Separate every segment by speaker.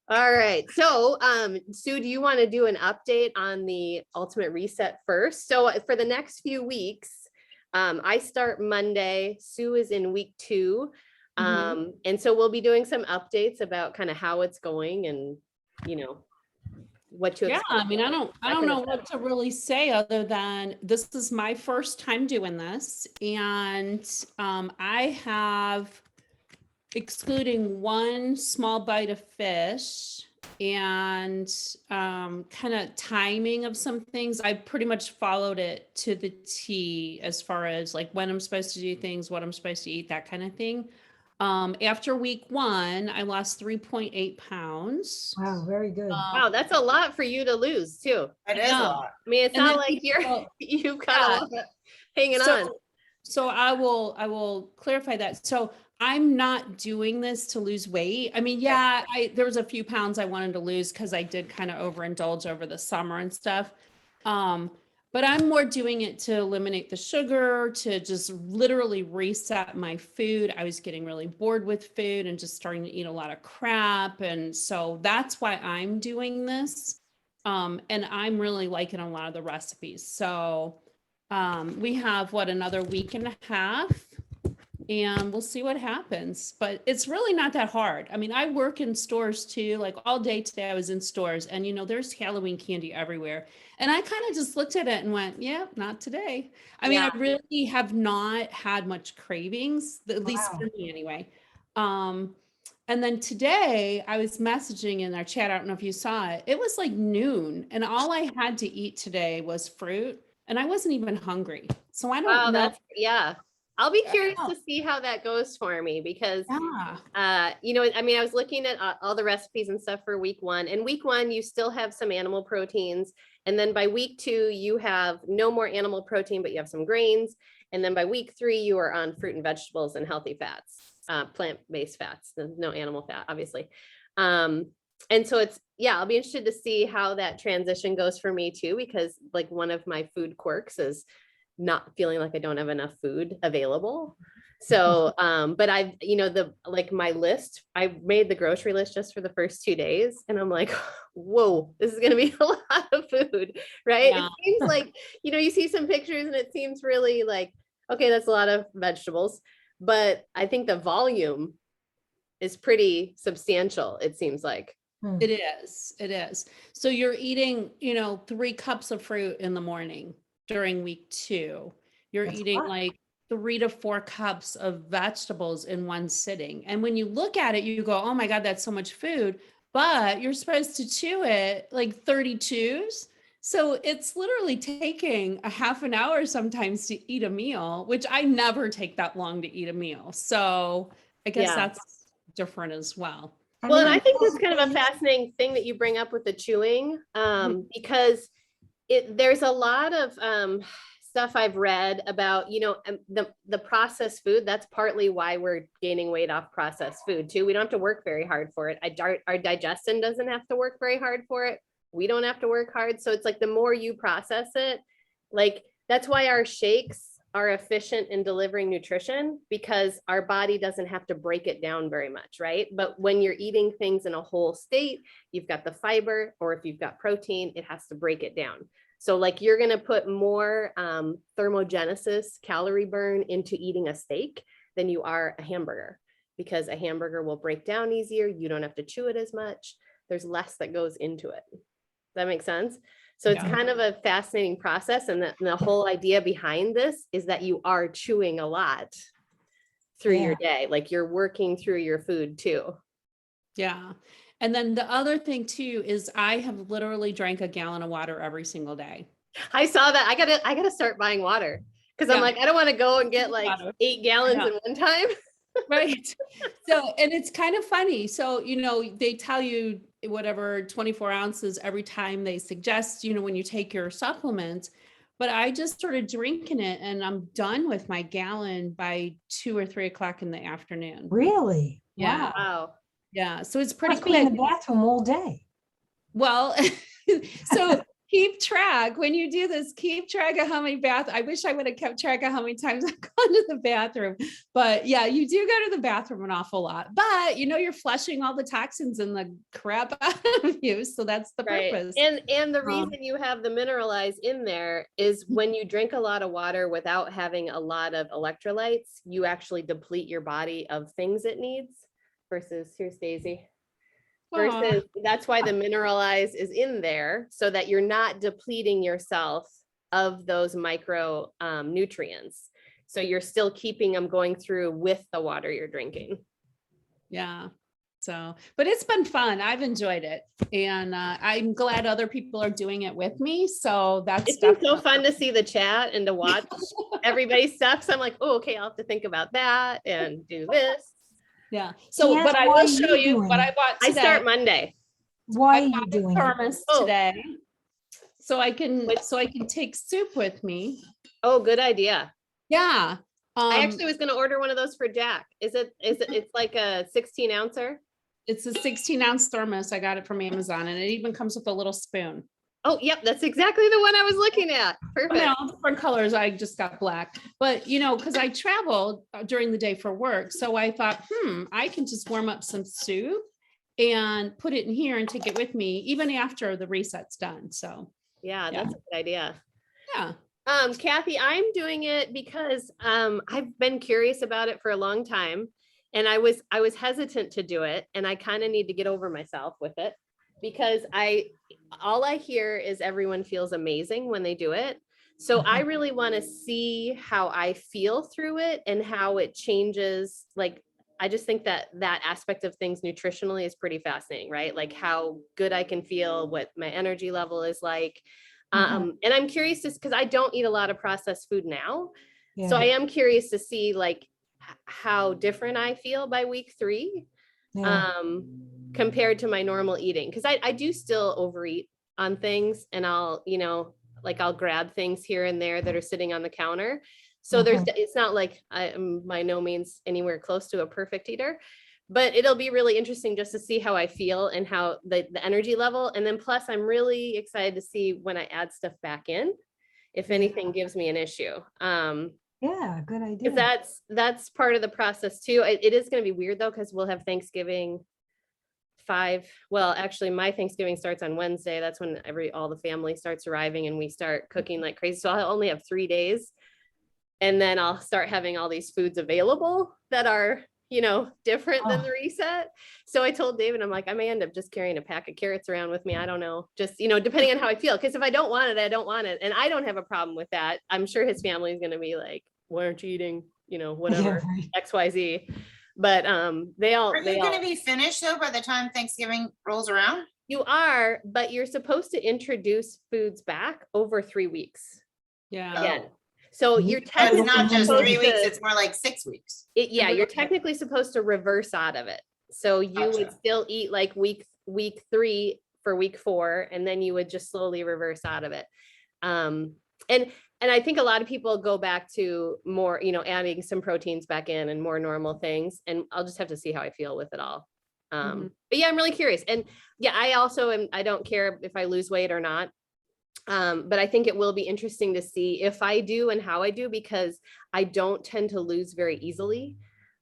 Speaker 1: All right. So, Sue, do you want to do an update on the Ultimate Reset first? So for the next few weeks, I start Monday. Sue is in week 2. And so we'll be doing some updates about kind of how it's going and, what to expect.
Speaker 2: Yeah, I mean, I don't know what to really say other than this is my first time doing this. And I have, excluding one small bite of fish and kind of timing of some things, I pretty much followed it to the T as far as like when I'm supposed to do things, what I'm supposed to eat, that kind of thing. After week 1, I lost 3.8 pounds.
Speaker 3: Wow, very good.
Speaker 1: Wow, that's a lot for you to lose too.
Speaker 4: It is a lot.
Speaker 1: I mean, it's not like you've got a lot hanging on.
Speaker 2: So I will clarify that. So I'm not doing this to lose weight. I mean, yeah, there was a few pounds I wanted to lose because I did kind of overindulge over the summer and stuff. But I'm more doing it to eliminate the sugar, to just literally reset my food. I was getting really bored with food and just starting to eat a lot of crap. And so that's why I'm doing this. And I'm really liking a lot of the recipes. So we have another week and a half, and we'll see what happens. But it's really not that hard. I mean, I work in stores too. Like all day today I was in stores, and there's Halloween candy everywhere. And I kind of just looked at it and went, yeah, not today. I mean, I really have not had much cravings, at least for me anyway. And then today I was messaging in our chat. I don't know if you saw it. It was like noon, and all I had to eat today was fruit, and I wasn't even hungry. So I don't know.
Speaker 1: I'll be curious to see how that goes for me because, I mean, I was looking at all the recipes and stuff for week 1, and week 1, you still have some animal proteins. And then by week 2, you have no more animal protein, but you have some grains. And then by week 3, you are on fruit and vegetables and healthy fats, plant-based fats, no animal fat, obviously. And so I'll be interested to see how that transition goes for me too, because like one of my food quirks is not feeling like I don't have enough food available. So, but I've, my list, I made the grocery list just for the first 2 days. And I'm like, whoa, this is going to be a lot of food, right? Yeah. It seems like, you see some pictures and it seems really like, okay, that's a lot of vegetables, but I think the volume is pretty substantial. It seems like.
Speaker 2: It is. So you're eating, 3 cups of fruit in the morning during week 2. You're eating like 3 to 4 cups of vegetables in one sitting. And when you look at it, you go, oh my God, that's so much food, but you're supposed to chew it like 30 chews. So it's literally taking a half an hour sometimes to eat a meal, which I never take that long to eat a meal. So I guess that's different as well.
Speaker 1: Well, and I think that's kind of a fascinating thing that you bring up with the chewing, because there's a lot of stuff I've read about, the processed food. That's partly why we're gaining weight off processed food too. We don't have to work very hard for it. Our digestion doesn't have to work very hard for it. We don't have to work hard. So it's like the more you process it, like that's why our shakes are efficient in delivering nutrition, because our body doesn't have to break it down very much, right? But when you're eating things in a whole state, you've got the fiber, or if you've got protein, it has to break it down. So like you're going to put more thermogenesis, calorie burn into eating a steak than you are a hamburger, because a hamburger will break down easier. You don't have to chew it as much. There's less that goes into it. Does that make sense? So it's kind of a fascinating process. And the whole idea behind this is that you are chewing a lot through your day. Like you're working through your food too.
Speaker 2: Yeah. And then the other thing too, is I have literally drank a gallon of water every single day.
Speaker 1: I saw that. I gotta start buying water, because I'm like, I don't want to go and get like 8 gallons in one time.
Speaker 2: Right. So, and it's kind of funny. So, they tell you whatever 24 ounces every time they suggest, when you take your supplements, but I just started drinking it and I'm done with my gallon by 2 or 3 o'clock in the afternoon.
Speaker 3: Really?
Speaker 2: Yeah.
Speaker 1: Wow.
Speaker 2: Yeah. So it's pretty
Speaker 3: quick. Be in the bathroom all day.
Speaker 2: Well, so keep track when you do this, keep track of how many I wish I would have kept track of how many times I've gone to the bathroom, but yeah, you do go to the bathroom an awful lot, but you're flushing all the toxins and the crap out of you. So that's the purpose.
Speaker 1: And the reason you have the mineralize in there is when you drink a lot of water without having a lot of electrolytes, you actually deplete your body of things it needs versus here's Daisy. Versus that's why the mineralize is in there so that you're not depleting yourself of those micro nutrients. So you're still keeping them going through with the water you're drinking.
Speaker 2: Yeah. So, but it's been fun. I've enjoyed it. And I'm glad other people are doing it with me. So
Speaker 1: it's been so fun to see the chat and to watch everybody's stuff. So I'm like, oh, okay, I'll have to think about that and do this.
Speaker 2: Yeah. So, but I will show you what I bought today.
Speaker 1: I start Monday.
Speaker 3: Why are you doing
Speaker 2: thermos today? So I can take soup with me.
Speaker 1: Oh, good idea.
Speaker 2: Yeah.
Speaker 1: I actually was going to order one of those for Jack. It's like a 16 ouncer.
Speaker 2: It's a 16-ounce thermos. I got it from Amazon, and it even comes with a little spoon.
Speaker 1: Oh, yep. That's exactly the one I was looking at. Perfect.
Speaker 2: All different colors. I just got black, but because I traveled during the day for work. So I thought, I can just warm up some soup and put it in here and take it with me even after the reset's done. So
Speaker 1: yeah, that's a good idea.
Speaker 2: Yeah.
Speaker 1: Kathy, I'm doing it because I've been curious about it for a long time, and I was hesitant to do it, and I kind of need to get over myself with it because all I hear is everyone feels amazing when they do it. So I really want to see how I feel through it and how it changes. Like, I just think that aspect of things nutritionally is pretty fascinating, right? Like how good I can feel, what my energy level is like. And I'm curious just because I don't eat a lot of processed food now. Yeah. So I am curious to see like how different I feel by week 3 compared to my normal eating. Because I do still overeat on things, and I'll grab things here and there that are sitting on the counter. So it's not like I'm by no means anywhere close to a perfect eater, but it'll be really interesting just to see how I feel and how the energy level. And then plus I'm really excited to see when I add stuff back in, if anything gives me an issue.
Speaker 3: Yeah, good idea.
Speaker 1: That's part of the process too. It is going to be weird though, because we'll have Thanksgiving actually my Thanksgiving starts on Wednesday. That's when all the family starts arriving and we start cooking like crazy. So I'll only have 3 days. And then I'll start having all these foods available that are, different than the reset. So I told David, I'm like, I may end up just carrying a pack of carrots around with me. I don't know, just, depending on how I feel. Because if I don't want it, I don't want it. And I don't have a problem with that. I'm sure his family is going to be like, why aren't you eating, whatever, XYZ. But Are you
Speaker 4: going to be finished though by the time Thanksgiving rolls around?
Speaker 1: You are, but you're supposed to introduce foods back over 3 weeks.
Speaker 2: Yeah.
Speaker 1: Again. So you're technically
Speaker 4: it's not just 3 weeks, it's more like 6 weeks.
Speaker 1: You're technically supposed to reverse out of it. So you would still eat like week 3 for week 4, and then you would just slowly reverse out of it. And I think a lot of people go back to more, adding some proteins back in and more normal things. And I'll just have to see how I feel with it all. But yeah, I'm really curious. And yeah, I don't care if I lose weight or not. But I think it will be interesting to see if I do and how I do, because I don't tend to lose very easily.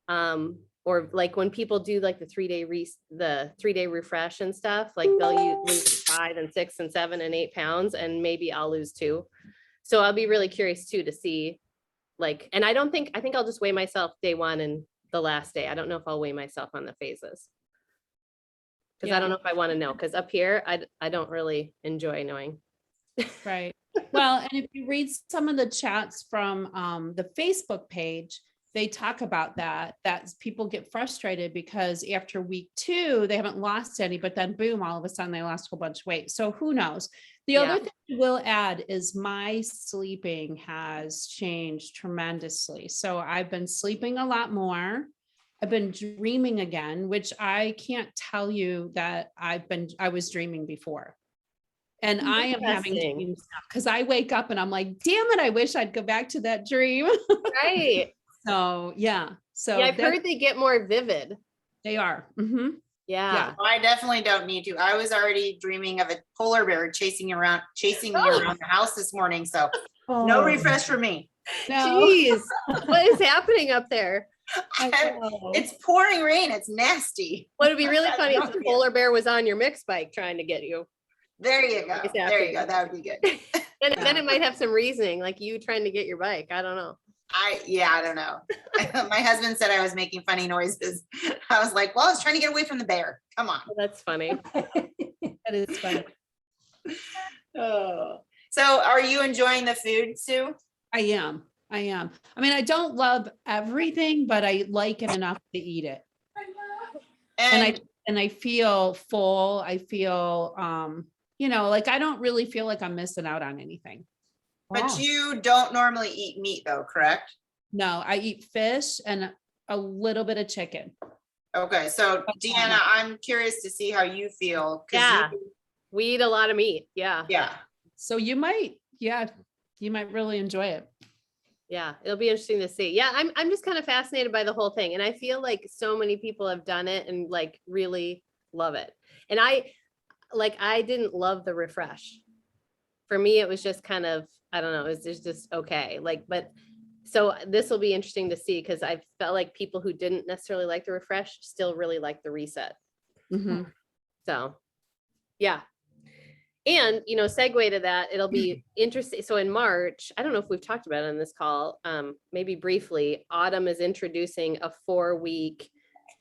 Speaker 1: Or like when people do like the 3-day refresh and stuff, like they'll lose 5 and 6 and 7 and 8 pounds, and maybe I'll lose 2. So I'll be really curious too, to see and I think I'll just weigh myself day 1 and the last day. I don't know if I'll weigh myself on the phases. Because I don't know if I want to know, because up here, I don't really enjoy knowing.
Speaker 2: Right. Well, and if you read some of the chats from the Facebook page, they talk about that people get frustrated because after week 2, they haven't lost any, but then boom, all of a sudden they lost a whole bunch of weight. So who knows? The other thing I will add is my sleeping has changed tremendously. So I've been sleeping a lot more. I've been dreaming again, which I can't tell you that I was dreaming before. And I am having dreams now because I wake up and I'm like, damn it, I wish I'd go back to that dream.
Speaker 1: Right.
Speaker 2: So, yeah. So
Speaker 1: I've heard they get more vivid.
Speaker 2: They are. Mm-hmm.
Speaker 1: Yeah.
Speaker 4: I definitely don't need to. I was already dreaming of a polar bear chasing me around the house this morning. So no
Speaker 3: Oh,
Speaker 4: refresh for me.
Speaker 2: No.
Speaker 1: Jeez, what is happening up there?
Speaker 4: It's pouring rain. It's nasty.
Speaker 1: What would be really funny if the polar bear was on your mix bike trying to get you.
Speaker 4: There you go.
Speaker 1: It's
Speaker 4: There you go.
Speaker 1: afternoon.
Speaker 4: That would be good.
Speaker 1: And then it might have some reasoning, like you trying to get your bike. I don't know.
Speaker 4: I don't know. My husband said I was making funny noises. I was like, well, I was trying to get away from the bear. Come on.
Speaker 1: Well, that's funny.
Speaker 2: That is funny.
Speaker 4: Oh. So are you enjoying the food, Sue?
Speaker 2: I am. I mean, I don't love everything, but I like it enough to eat it. And I feel full. I feel, like I don't really feel like I'm missing out on anything.
Speaker 4: But
Speaker 3: wow.
Speaker 4: you don't normally eat meat though, correct?
Speaker 2: No, I eat fish and a little bit of chicken.
Speaker 4: Okay, so Deanna, I'm curious to see how you feel. 'Cause
Speaker 1: Yeah. We eat a lot of meat. Yeah.
Speaker 4: Yeah.
Speaker 2: So you might really enjoy it.
Speaker 1: Yeah. It'll be interesting to see. Yeah. I'm just kind of fascinated by the whole thing. And I feel like so many people have done it and like really love it. And I didn't love the refresh. For me, it was just kind of, I don't know, it was just okay. But so this will be interesting to see because I felt like people who didn't necessarily like the refresh still really like the reset.
Speaker 2: Mm-hmm.
Speaker 1: So yeah. And, segue to that, it'll be interesting. So in March, I don't know if we've talked about it on this call, maybe briefly, Autumn is introducing a 4-week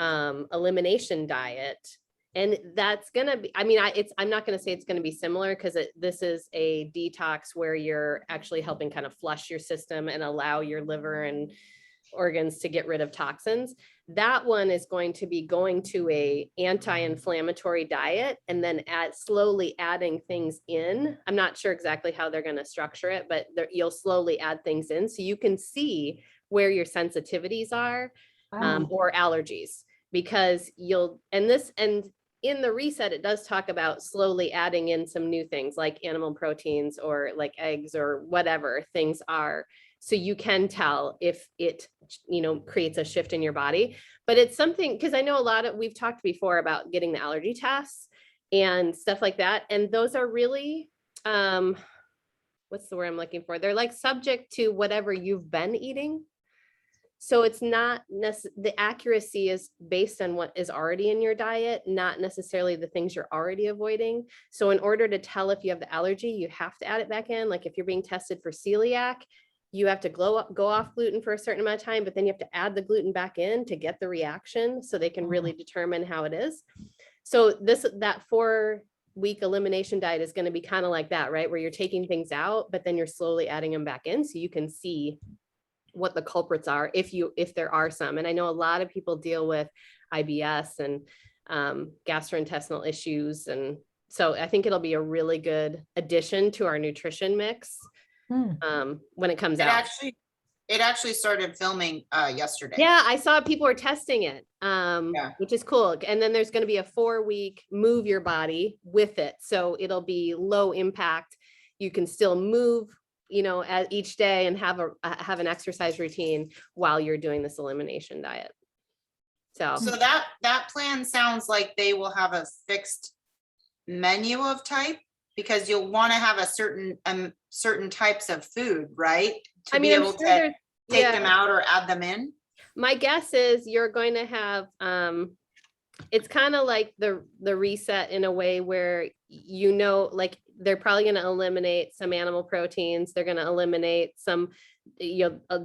Speaker 1: elimination diet. And that's going to be, I'm not going to say it's going to be similar because this is a detox where you're actually helping kind of flush your system and allow your liver and organs to get rid of toxins. That one is going to be going to a anti-inflammatory diet and then slowly adding things in. I'm not sure exactly how they're going to structure it, but you'll slowly add things in so you can see where your sensitivities are or allergies, because in the reset, it does talk about slowly adding in some new things like animal proteins or like eggs or whatever things are. So you can tell if it, creates a shift in your body. But it's something, because I know we've talked before about getting the allergy tests and stuff like that. And those are really, what's the word I'm looking for? They're like subject to whatever you've been eating. So it's not the accuracy is based on what is already in your diet, not necessarily the things you're already avoiding. So in order to tell if you have the allergy, you have to add it back in. Like if you're being tested for celiac, you have to go off gluten for a certain amount of time, but then you have to add the gluten back in to get the reaction so they can really determine how it is. So that 4-week elimination diet is going to be kind of like that, right? Where you're taking things out, but then you're slowly adding them back in so you can see what the culprits are if there are some. And I know a lot of people deal with IBS and gastrointestinal issues. And so I think it'll be a really good addition to our nutrition mix when it comes out.
Speaker 4: It actually started filming yesterday.
Speaker 1: Yeah, I saw people were testing it, which is cool. And then there's going to be a 4-week move your body with it. So it'll be low impact. You can still move at each day and have an exercise routine while you're doing this elimination diet. So
Speaker 4: that plan sounds like they will have a fixed menu of type, because you'll want to have a certain types of food, right? To be able to take them out or add them in.
Speaker 1: My guess is you're going to have, it's kind of like the reset in a way where, like they're probably going to eliminate some animal proteins. They're going to eliminate some,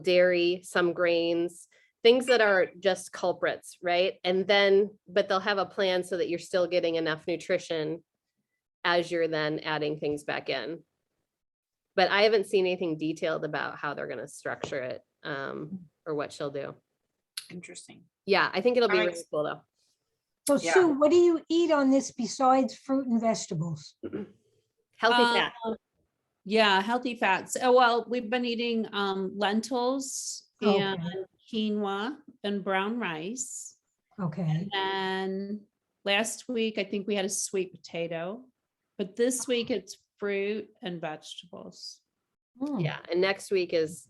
Speaker 1: dairy, some grains, things that are just culprits, right? And then, but they'll have a plan so that you're still getting enough nutrition as you're then adding things back in. But I haven't seen anything detailed about how they're going to structure it or what she'll do.
Speaker 4: Interesting.
Speaker 1: Yeah, I think it'll be really cool though.
Speaker 3: So Sue, what do you eat on this besides fruit and vegetables?
Speaker 1: Healthy fat.
Speaker 2: Yeah, healthy fats. Oh, well, we've been eating lentils and quinoa and brown rice.
Speaker 3: Okay.
Speaker 2: And last week, I think we had a sweet potato, but this week it's fruit and vegetables.
Speaker 1: Yeah, and next week is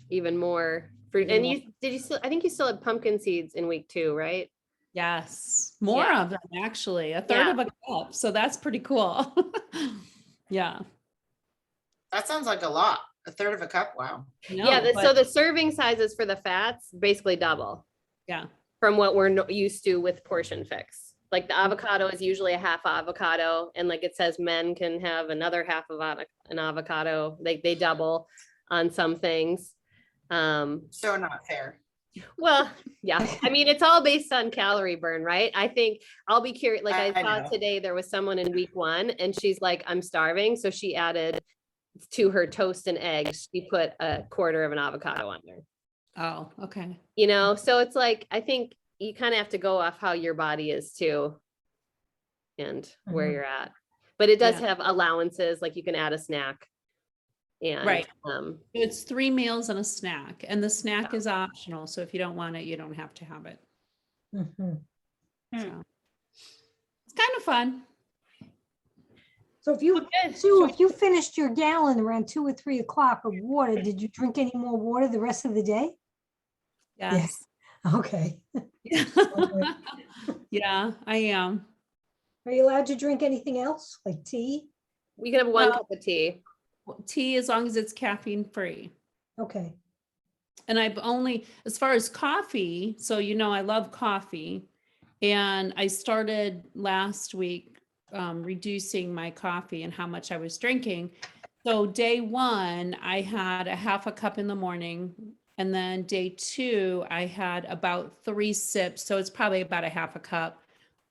Speaker 1: even more fruit. And I think you still had pumpkin seeds in week 2, right?
Speaker 2: Yes, more
Speaker 1: Yeah.
Speaker 2: of them actually, a third
Speaker 1: Yeah.
Speaker 2: of a cup. So that's pretty cool. Yeah.
Speaker 4: That sounds like a lot. A third of a cup. Wow.
Speaker 1: Yeah,
Speaker 2: No,
Speaker 1: so
Speaker 2: but
Speaker 1: the serving sizes for the fats basically double
Speaker 2: yeah.
Speaker 1: from what we're used to with portion fix. Like the avocado is usually a half avocado, and like it says, men can have another half of an avocado. They double on some things.
Speaker 4: So not fair.
Speaker 1: Well, yeah. I mean, it's all based on calorie burn, right? I think I'll be curious. Like I
Speaker 4: I
Speaker 1: saw
Speaker 4: know.
Speaker 1: today, there was someone in week 1 and she's like, I'm starving. So she added to her toast and eggs, she put a quarter of an avocado on there.
Speaker 2: Oh, okay.
Speaker 1: You know, so it's like, I think you kind of have to go off how your body is too and where
Speaker 3: Mhm.
Speaker 1: you're at. But it does
Speaker 2: Yeah.
Speaker 1: have allowances, like you can add a snack. And
Speaker 2: Right. It's 3 meals and a snack, and the snack
Speaker 1: Yeah.
Speaker 2: is optional. So if you don't want it, you don't have to have it.
Speaker 3: Mhm.
Speaker 2: So it's kind of fun.
Speaker 3: So if you,
Speaker 1: Okay.
Speaker 3: Sue, if you finished your gallon around 2 or 3 o'clock of water, did you drink any more water the rest of the day?
Speaker 2: Yes.
Speaker 3: Okay.
Speaker 2: Yeah, I am.
Speaker 3: Are you allowed to drink anything else, like tea?
Speaker 1: We can have one
Speaker 2: Well-
Speaker 1: cup of tea.
Speaker 2: Tea, as long as it's caffeine free.
Speaker 3: Okay.
Speaker 2: And I've only, as far as coffee, so I love coffee. And I started last week reducing my coffee and how much I was drinking. So day 1, I had a half a cup in the morning. And then day 2, I had about 3 sips. So it's probably about a half a cup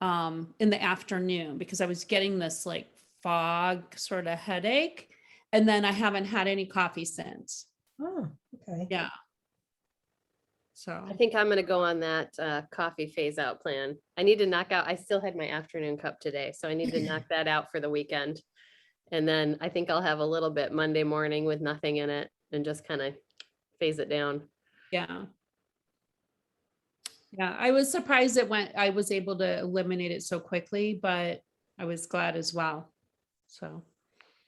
Speaker 2: in the afternoon, because I was getting this like fog sort of headache. And then I haven't had any coffee since.
Speaker 3: Oh, okay.
Speaker 2: Yeah. So
Speaker 1: I think I'm going to go on that coffee phase out plan. I need to knock out, I still had my afternoon cup today, so I need to knock that out for the weekend. And then I think I'll have a little bit Monday morning with nothing in it and just kind of phase it down.
Speaker 2: yeah. Yeah, I was surprised I was able to eliminate it so quickly, but I was glad as well. So,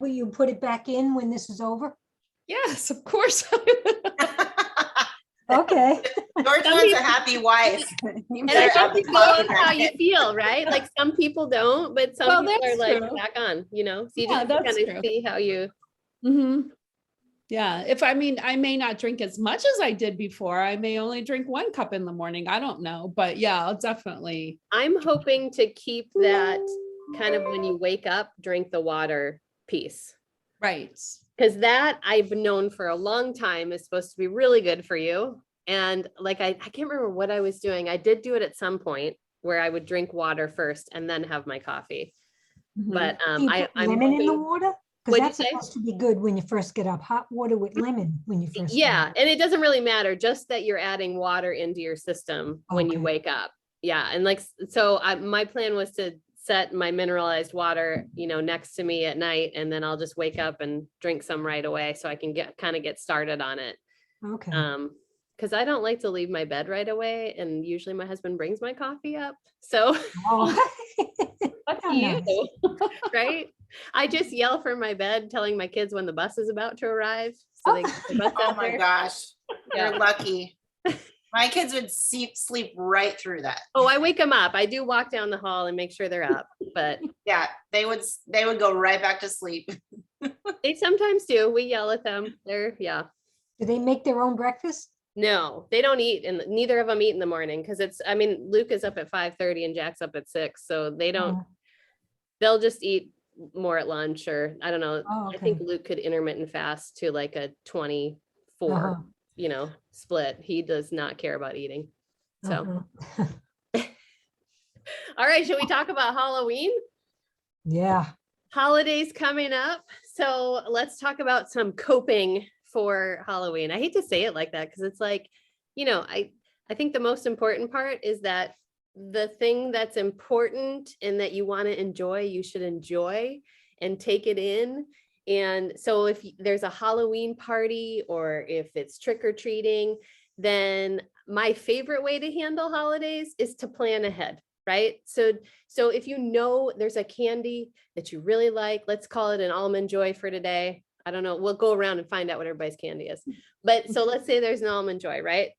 Speaker 3: Will you put it back in when this is over?
Speaker 2: yes, of course.
Speaker 3: Okay.
Speaker 4: George
Speaker 1: Some
Speaker 4: wants a
Speaker 1: people-
Speaker 4: happy wife. You
Speaker 1: And I
Speaker 4: better have
Speaker 1: think
Speaker 4: the
Speaker 1: it goes
Speaker 4: coffee
Speaker 1: on how
Speaker 4: back
Speaker 1: you
Speaker 4: in.
Speaker 1: feel, right? Like some people don't, but some
Speaker 2: Well,
Speaker 1: people are
Speaker 2: that's
Speaker 1: like
Speaker 2: true.
Speaker 1: back on, So you
Speaker 2: Yeah,
Speaker 1: just
Speaker 2: that's
Speaker 1: kind
Speaker 2: true.
Speaker 1: of see how you,
Speaker 2: Hmm. Yeah, I may not drink as much as I did before. I may only drink 1 cup in the morning. I don't know, but yeah, I'll definitely.
Speaker 1: I'm hoping to keep that kind of when you wake up, drink the water piece.
Speaker 2: Right.
Speaker 1: Because that I've known for a long time is supposed to be really good for you. And like, I can't remember what I was doing. I did do it at some point where I would drink water first and then have my coffee.
Speaker 2: Mhm.
Speaker 1: But
Speaker 3: Do you put
Speaker 1: I'm
Speaker 3: lemon in the
Speaker 1: hoping,
Speaker 3: water?
Speaker 1: What'd
Speaker 3: Because
Speaker 1: you
Speaker 3: that's
Speaker 1: say?
Speaker 3: supposed to be good when you first get up. Hot water with lemon when you first.
Speaker 1: yeah,
Speaker 3: get up.
Speaker 1: and it doesn't really matter, just that you're adding water into your system when you
Speaker 3: Okay.
Speaker 1: wake up. Yeah, and like, so my plan was to set my mineralized water, next to me at night, and then I'll just wake up and drink some right away so I can get started on it.
Speaker 3: Okay.
Speaker 1: Because I don't like to leave my bed right away, and usually my husband brings my coffee up. So
Speaker 3: Oh.
Speaker 1: fuck
Speaker 3: How
Speaker 1: you,
Speaker 3: nice.
Speaker 1: right? I just yell from my bed, telling my kids when the bus is about to arrive, so they get the bus
Speaker 4: Oh
Speaker 1: out
Speaker 4: my
Speaker 1: there.
Speaker 4: gosh,
Speaker 1: Yeah.
Speaker 4: you're lucky. My kids would sleep right through that.
Speaker 1: Oh, I wake them up. I do walk down the hall and make sure they're up, but
Speaker 4: Yeah, they would go right back to sleep.
Speaker 1: they sometimes do. We yell at them. Yeah.
Speaker 3: Do they make their own breakfast?
Speaker 1: No, they don't eat, and neither of them eat in the morning because Luke is up at 5:30 and Jack's up at 6, so they don't.
Speaker 3: Oh,
Speaker 1: They'll just eat more at lunch, or I don't know.
Speaker 3: Oh,
Speaker 1: I think
Speaker 3: okay.
Speaker 1: Luke could intermittent fast to like a 24,
Speaker 3: Uh-huh.
Speaker 1: split. He does not care about eating. So,
Speaker 3: Uh-huh.
Speaker 1: all right, should we talk about Halloween?
Speaker 3: Yeah.
Speaker 1: Holidays coming up. So let's talk about some coping for Halloween. I hate to say it like that because it's like, I think the most important part is that the thing that's important and that you want to enjoy, you should enjoy and take it in. And so if there's a Halloween party or if it's trick or treating, then my favorite way to handle holidays is to plan ahead, right? So if there's a candy that you really like, let's call it an almond joy for today. I don't know. We'll go around and find out what everybody's candy is. But so let's say there's an almond joy, right?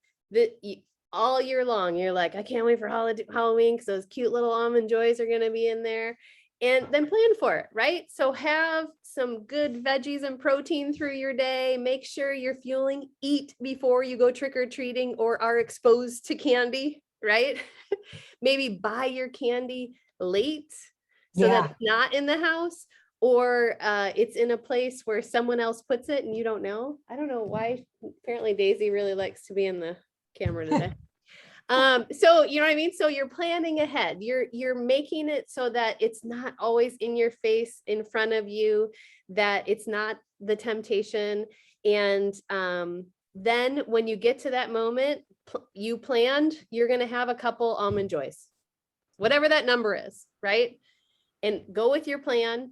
Speaker 1: all year long. You're like, I can't wait for Halloween because those cute little almond joys are going to be in there. And then plan for it, right? So have some good veggies and protein through your day. Make sure you're fueling, eat before you go trick-or-treating or are exposed to candy, right? Maybe buy your candy late so that it's not in the house, or it's in a place where someone else puts it and you don't know. I don't know why. Apparently Daisy really likes to be in the camera today. So you know what I mean? So you're planning ahead. You're making it so that it's not always in your face, in front of you, that it's not the temptation. And then when you get to that moment, you planned, you're going to have a couple almond joys, whatever that number is, right? And go with your plan.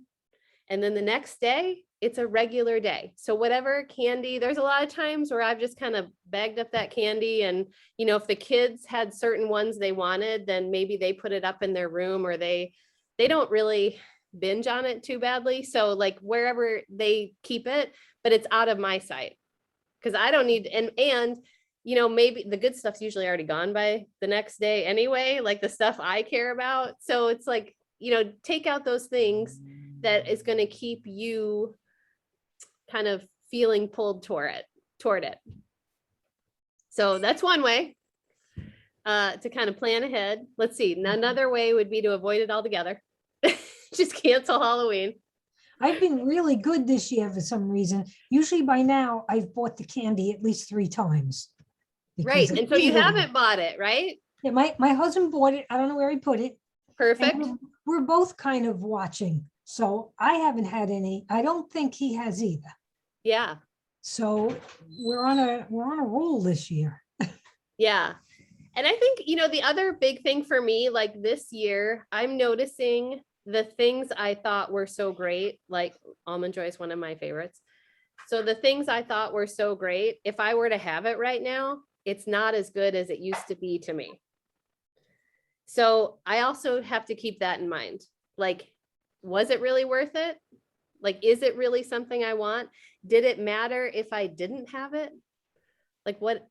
Speaker 1: And then the next day, it's a regular day. So whatever candy, there's a lot of times where I've just kind of bagged up that candy. And, you know, if the kids had certain ones they wanted, then maybe they put it up in their room, or they don't really binge on it too badly. So like wherever they keep it, but it's out of my sight, because I don't need, and, you know, maybe the good stuff's usually already gone by the next day anyway, like the stuff I care about. So it's like, you know, take out those things that is going to keep you kind of feeling pulled toward it. So that's one way to kind of plan ahead. Let's see. Another way would be to avoid it altogether. Just cancel Halloween.
Speaker 3: I've been really good this year for some reason. Usually by now I've bought the candy at least 3 times.
Speaker 1: Right. And so you haven't bought it, right?
Speaker 3: Yeah, my husband bought it. I don't know where he put it.
Speaker 1: Perfect.
Speaker 3: We're both kind of watching. So I haven't had any. I don't think he has either.
Speaker 1: Yeah.
Speaker 3: So we're on a roll this year.
Speaker 1: Yeah. And I think, you know, the other big thing for me, like this year, I'm noticing the things I thought were so great, like Almond Joy is one of my favorites. So the things I thought were so great, if I were to have it right now, it's not as good as it used to be to me. So I also have to keep that in mind. Like, was it really worth it? Like, is it really something I want? Did it matter if I didn't have it? Like what,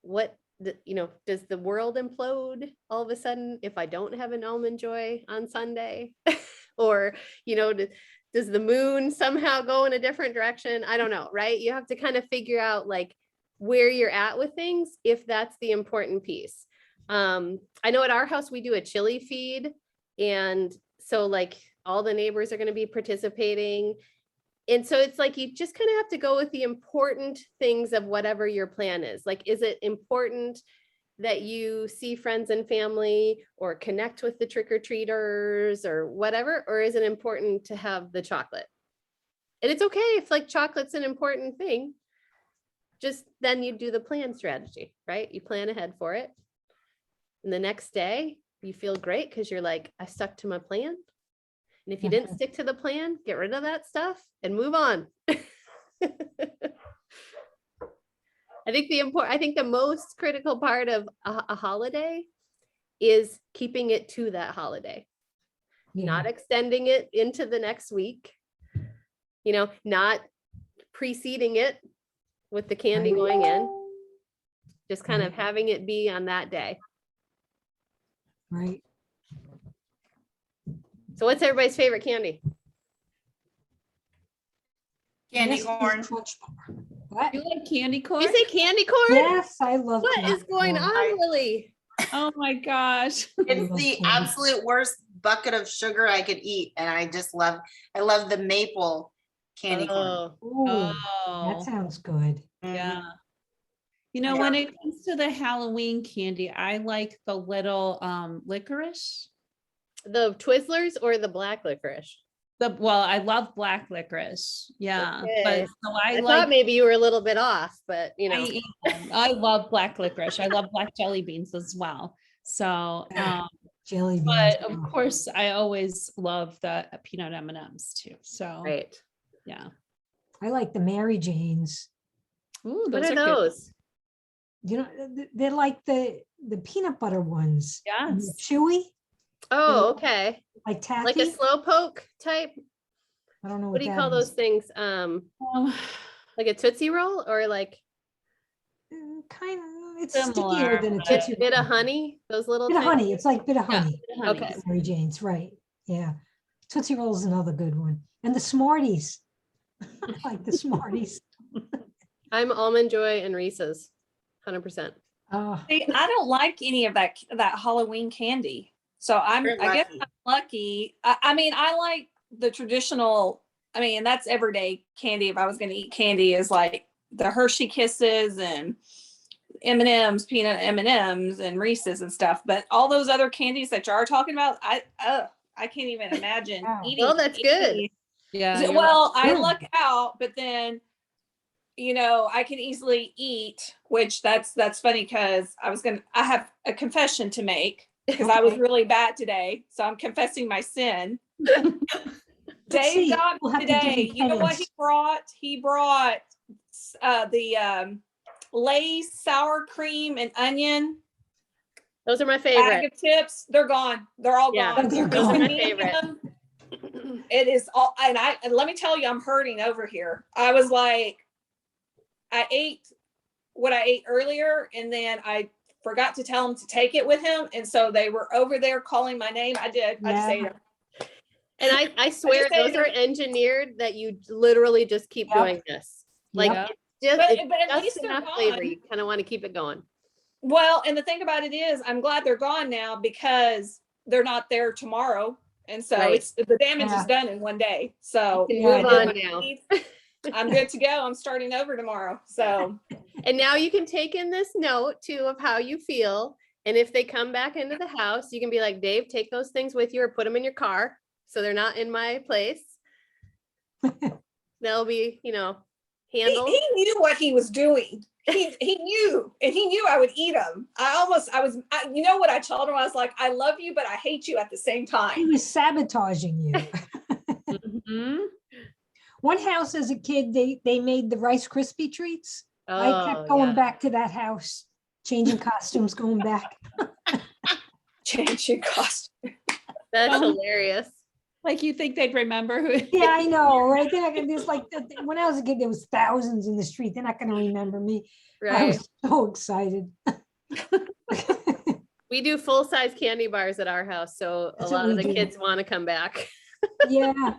Speaker 1: you know, does the world implode all of a sudden if I don't have an Almond Joy on Sunday? Or, you know, does the moon somehow go in a different direction? I don't know, right? You have to kind of figure out like where you're at with things, if that's the important piece. I know at our house, we do a chili feed. And so like all the neighbors are going to be participating. And so it's like, you just kind of have to go with the important things of whatever your plan is. Like, is it important that you see friends and family or connect with the trick-or-treaters or whatever? Or is it important to have the chocolate? And it's okay if like chocolate's an important thing. Just then you do the plan strategy, right? You plan ahead for it. And the next day you feel great because you're like, I stuck to my plan. And if you didn't stick to the plan, get rid of that stuff and move on. I think the most critical part of a holiday is keeping it to that holiday, not extending it into the next week, you know, not preceding it with the candy going in, just kind of having it be on that day.
Speaker 3: Right.
Speaker 1: So what's everybody's favorite candy?
Speaker 4: Candy corn.
Speaker 3: What?
Speaker 2: You like candy corn?
Speaker 1: You say candy corn?
Speaker 3: Yes, I love
Speaker 1: What
Speaker 3: candy
Speaker 1: is going
Speaker 3: corn.
Speaker 1: on, Lily?
Speaker 2: Oh my gosh.
Speaker 4: It's the absolute worst bucket of sugar I could eat. And I love the maple candy corn.
Speaker 3: Ooh, that
Speaker 2: Oh,
Speaker 3: sounds good.
Speaker 2: yeah. You know, when it comes to the Halloween candy, I like the little licorice.
Speaker 1: The Twizzlers or the black licorice?
Speaker 2: Well, I love black licorice. Yeah.
Speaker 1: Okay.
Speaker 2: But so I
Speaker 1: thought
Speaker 2: like
Speaker 1: maybe you were a little bit off, but you know.
Speaker 2: I love black licorice. I love black jelly beans as well. So
Speaker 3: Jelly beans.
Speaker 2: but of course I always love the peanut M&Ms too. So
Speaker 1: Right.
Speaker 2: yeah.
Speaker 3: I like the Mary Janes.
Speaker 2: Ooh,
Speaker 1: What are
Speaker 2: good.
Speaker 1: those?
Speaker 3: You know, they're like the peanut butter ones. And
Speaker 2: Yes.
Speaker 3: they're chewy,
Speaker 1: Oh, okay.
Speaker 3: like tacky.
Speaker 1: Like a slow poke type.
Speaker 3: I don't know
Speaker 1: What do you call
Speaker 3: that is.
Speaker 1: those things?
Speaker 2: Oh,
Speaker 1: Like a Tootsie Roll or like,
Speaker 3: Kind of, It's stickier
Speaker 2: Similar,
Speaker 3: than a
Speaker 2: but-
Speaker 3: Tootsie
Speaker 1: Bit
Speaker 3: Roll.
Speaker 1: of honey, those little.
Speaker 3: Bit of
Speaker 1: tiny-
Speaker 3: honey. It's like bit of
Speaker 2: Yeah,
Speaker 3: honey.
Speaker 2: honey.
Speaker 1: Okay.
Speaker 3: Mary Jane's, right. Yeah. Tootsie Roll is another good one. And the Smarties. I like the Smarties.
Speaker 1: I'm Almond Joy and Reese's, 100%.
Speaker 5: See, I don't like any of that Halloween candy. So I guess
Speaker 4: lucky.
Speaker 5: I'm lucky. I mean, I like the traditional. I mean, that's everyday candy. If I was going to eat candy, is like the Hershey Kisses and M&Ms, peanut M&Ms, and Reese's and stuff. But all those other candies that you are talking about, I can't even imagine
Speaker 3: Wow.
Speaker 5: eating.
Speaker 1: Well, that's good.
Speaker 5: any.
Speaker 2: Yeah. you're
Speaker 5: Well, I
Speaker 3: Good.
Speaker 5: luck out, but then, I can easily eat, which that's funny because I have a confession to make because I was
Speaker 3: Okay.
Speaker 5: really bad today. So I'm confessing my sin. Dave
Speaker 3: see.
Speaker 5: got
Speaker 3: We'll
Speaker 5: me
Speaker 3: have to give
Speaker 5: today.
Speaker 3: you
Speaker 5: You know what he
Speaker 3: penance.
Speaker 5: brought? He brought the Lay's sour cream and onion
Speaker 1: Those are my
Speaker 5: bag
Speaker 1: favorite.
Speaker 5: of chips. They're gone. They're all
Speaker 1: Yeah,
Speaker 5: gone.
Speaker 3: they're
Speaker 1: those are
Speaker 3: gone.
Speaker 1: my
Speaker 5: Me and
Speaker 1: favorite.
Speaker 5: him, it is all, and let me tell you, I'm hurting over here. I was like, I ate what I ate earlier, and then I forgot to tell him to take it with him, and so they were over there calling my name. I did. I just
Speaker 3: Yeah.
Speaker 5: ate them.
Speaker 1: And I swear
Speaker 5: say
Speaker 1: those are
Speaker 5: that-
Speaker 1: engineered that you literally just keep
Speaker 3: Yep.
Speaker 1: doing this. Like
Speaker 2: Yep.
Speaker 1: it's just,
Speaker 5: But
Speaker 1: it's
Speaker 5: at
Speaker 1: just
Speaker 5: least they're
Speaker 1: enough flavor.
Speaker 5: gone.
Speaker 1: You kind of want to keep it going.
Speaker 5: Well, and the thing about it is, I'm glad they're gone now because they're not there tomorrow, and so
Speaker 1: Right.
Speaker 5: it's the damage
Speaker 3: Yeah.
Speaker 5: is done in one day. So
Speaker 1: You can
Speaker 3: Yeah,
Speaker 1: move
Speaker 3: I
Speaker 1: on
Speaker 5: what I
Speaker 1: now.
Speaker 5: need. I'm good to go. I'm starting over tomorrow. So
Speaker 1: And now you can take in this note too of how you feel. And if they come back into the house, you can be like, Dave, take those things with you or put them in your car so they're not in my place. They'll be, handled.
Speaker 5: he knew what he was doing. He knew, and he knew I would eat them. You know what I told him? I was like, I love you, but I hate you at the same
Speaker 3: He
Speaker 5: time.
Speaker 3: was sabotaging you.
Speaker 2: Mhm.
Speaker 3: One house as a kid, they made the Rice Krispie treats. I
Speaker 1: Oh,
Speaker 3: kept going
Speaker 1: yeah.
Speaker 3: back to that house, changing costumes, going back.
Speaker 5: Changing costume.
Speaker 1: That's
Speaker 2: Um,
Speaker 1: hilarious.
Speaker 2: Like you think they'd remember who?
Speaker 3: Yeah, I know, right? They're not gonna, there's like, when I was a kid, there was thousands in the street. They're not gonna remember me. I
Speaker 1: Right.
Speaker 3: was so excited.
Speaker 1: We do full-size candy bars at our house, so a
Speaker 3: That's what
Speaker 1: lot of
Speaker 3: we
Speaker 1: the
Speaker 3: do.
Speaker 1: kids want to come back.
Speaker 3: Yeah,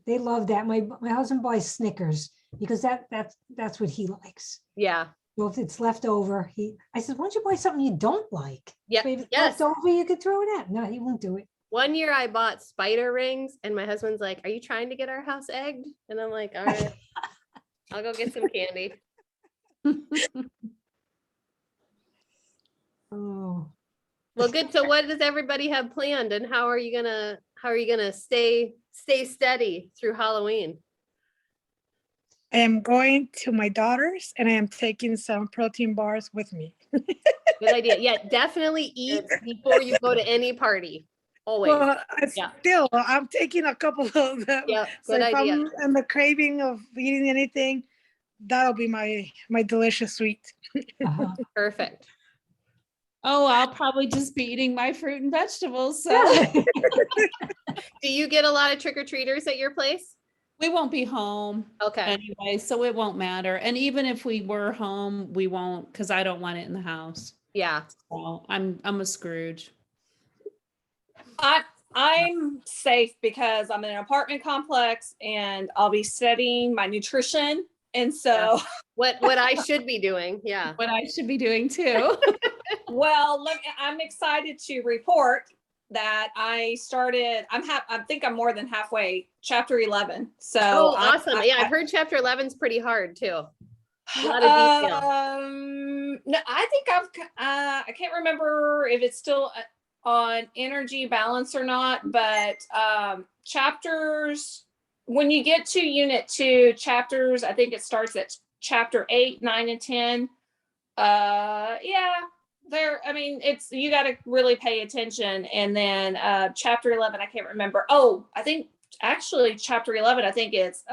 Speaker 3: they love that. My husband buys Snickers because that's what he likes.
Speaker 1: Yeah.
Speaker 3: So if it's left over, I said, why don't you buy something you don't like?
Speaker 1: Yeah.
Speaker 3: So if it's
Speaker 1: Yes.
Speaker 3: left over, you could throw it out. No, he won't do it.
Speaker 1: One year I bought spider rings and my husband's like, are you trying to get our house egged? And I'm like, all right, I'll go get some candy.
Speaker 3: Oh,
Speaker 1: Well, good. So what does everybody have planned and how are you gonna stay steady through Halloween?
Speaker 6: I am going to my daughter's and I am taking some protein bars with me.
Speaker 1: Good idea. Yeah, definitely eat before you go to any party. Always.
Speaker 6: Well,
Speaker 1: Yeah.
Speaker 6: I'm taking a couple of them.
Speaker 1: Yeah,
Speaker 6: So
Speaker 1: good
Speaker 6: if
Speaker 1: idea.
Speaker 6: I'm in the craving of eating anything, that'll be my delicious sweet.
Speaker 3: uh-huh.
Speaker 1: Perfect.
Speaker 2: Oh, I'll probably just be eating my fruit and vegetables. So
Speaker 1: Do you get a lot of trick-or-treaters at your place?
Speaker 2: we won't be home
Speaker 1: Okay.
Speaker 2: anyway, so it won't matter. And even if we were home, we won't because I don't want it in the house.
Speaker 1: Yeah.
Speaker 2: So I'm a Scrooge.
Speaker 5: I'm safe because I'm in an apartment complex and I'll be studying my nutrition. And so,
Speaker 1: What I should be doing. Yeah.
Speaker 2: What I should be doing too.
Speaker 5: well, I'm excited to report that I think I'm more than halfway, chapter 11. So
Speaker 1: Oh, awesome. Yeah, I've heard chapter 11 is pretty hard too. A lot of detail.
Speaker 5: No, I think I can't remember if it's still on energy balance or not, but chapters, when you get to unit 2 chapters, I think it starts at chapter 8, 9, and 10. It's, you got to really pay attention. And then chapter 11, I can't remember. Oh, I think actually chapter 11, I think it's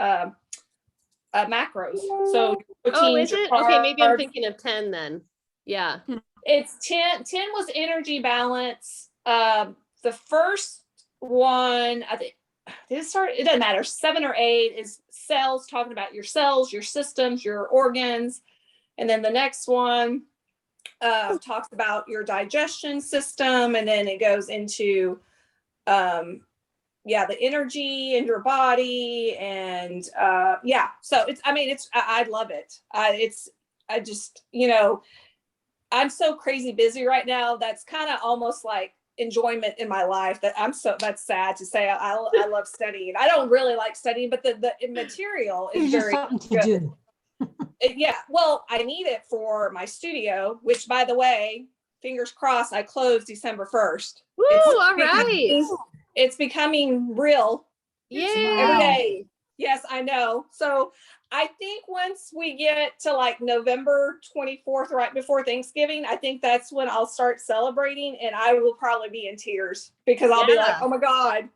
Speaker 5: macros. So
Speaker 1: Oh,
Speaker 5: proteins,
Speaker 1: is
Speaker 5: your
Speaker 1: it? Okay, maybe I'm
Speaker 5: carbs.
Speaker 1: thinking of 10 then. Yeah.
Speaker 5: It's 10. 10 was energy balance. The first one, I think, did it start? It doesn't matter. 7 or 8 is cells, talking about your cells, your systems, your organs. And then the next one talks about your digestion system, and then it goes into the energy in your body, and so I love it. I'm so crazy busy right now. That's kind of almost like enjoyment in my life that's sad to say. I love studying. I don't really like studying, but the material is
Speaker 3: It's just
Speaker 5: very
Speaker 3: something to
Speaker 5: good.
Speaker 3: do.
Speaker 5: Well, I need it for my studio, which, by the way, fingers crossed, I close December 1st.
Speaker 1: Woo, all right.
Speaker 5: It's becoming real
Speaker 1: Yay.
Speaker 5: every day. Yes, I know. So I think once we get to like November 24th, right before Thanksgiving, I think that's when I'll start celebrating, and I will probably be in tears because I'll be like, oh my God,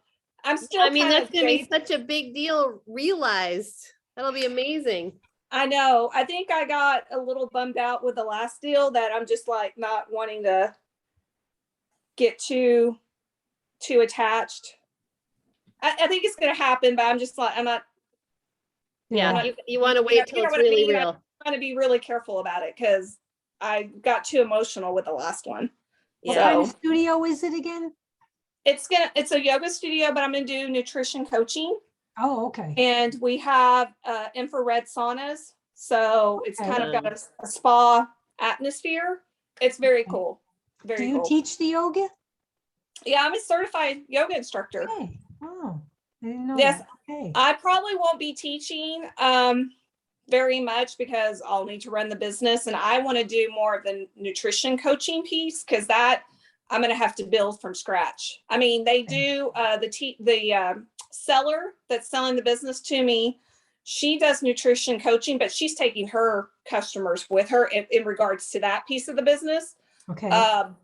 Speaker 5: I'm still
Speaker 1: that's going to be such a big deal realized. That'll be amazing.
Speaker 5: I know. I think I got a little bummed out with the last deal that I'm just like not wanting to get too attached. I think it's going to happen, but I'm just like, I'm not.
Speaker 1: Yeah, you want to wait till it's really real.
Speaker 5: I'm trying to be really careful about it because I got too emotional with the last one.
Speaker 3: What kind of studio is it again?
Speaker 5: It's a yoga studio, but I'm going to do nutrition coaching.
Speaker 3: Oh, okay.
Speaker 5: And we have infrared saunas. So it's kind of got a spa atmosphere. It's very cool. Very cool.
Speaker 3: Do you teach the yoga?
Speaker 5: Yeah, I'm a certified yoga instructor.
Speaker 3: Okay. Oh, I didn't know
Speaker 5: Yes.
Speaker 3: that. Okay.
Speaker 5: I probably won't be teaching very much because I'll need to run the business, and I want to do more of the nutrition coaching piece because that I'm going to have to build from scratch. I mean, they do the seller that's selling the business to me. She does nutrition coaching, but she's taking her customers with her in regards to that piece of the business.
Speaker 3: Okay.
Speaker 5: So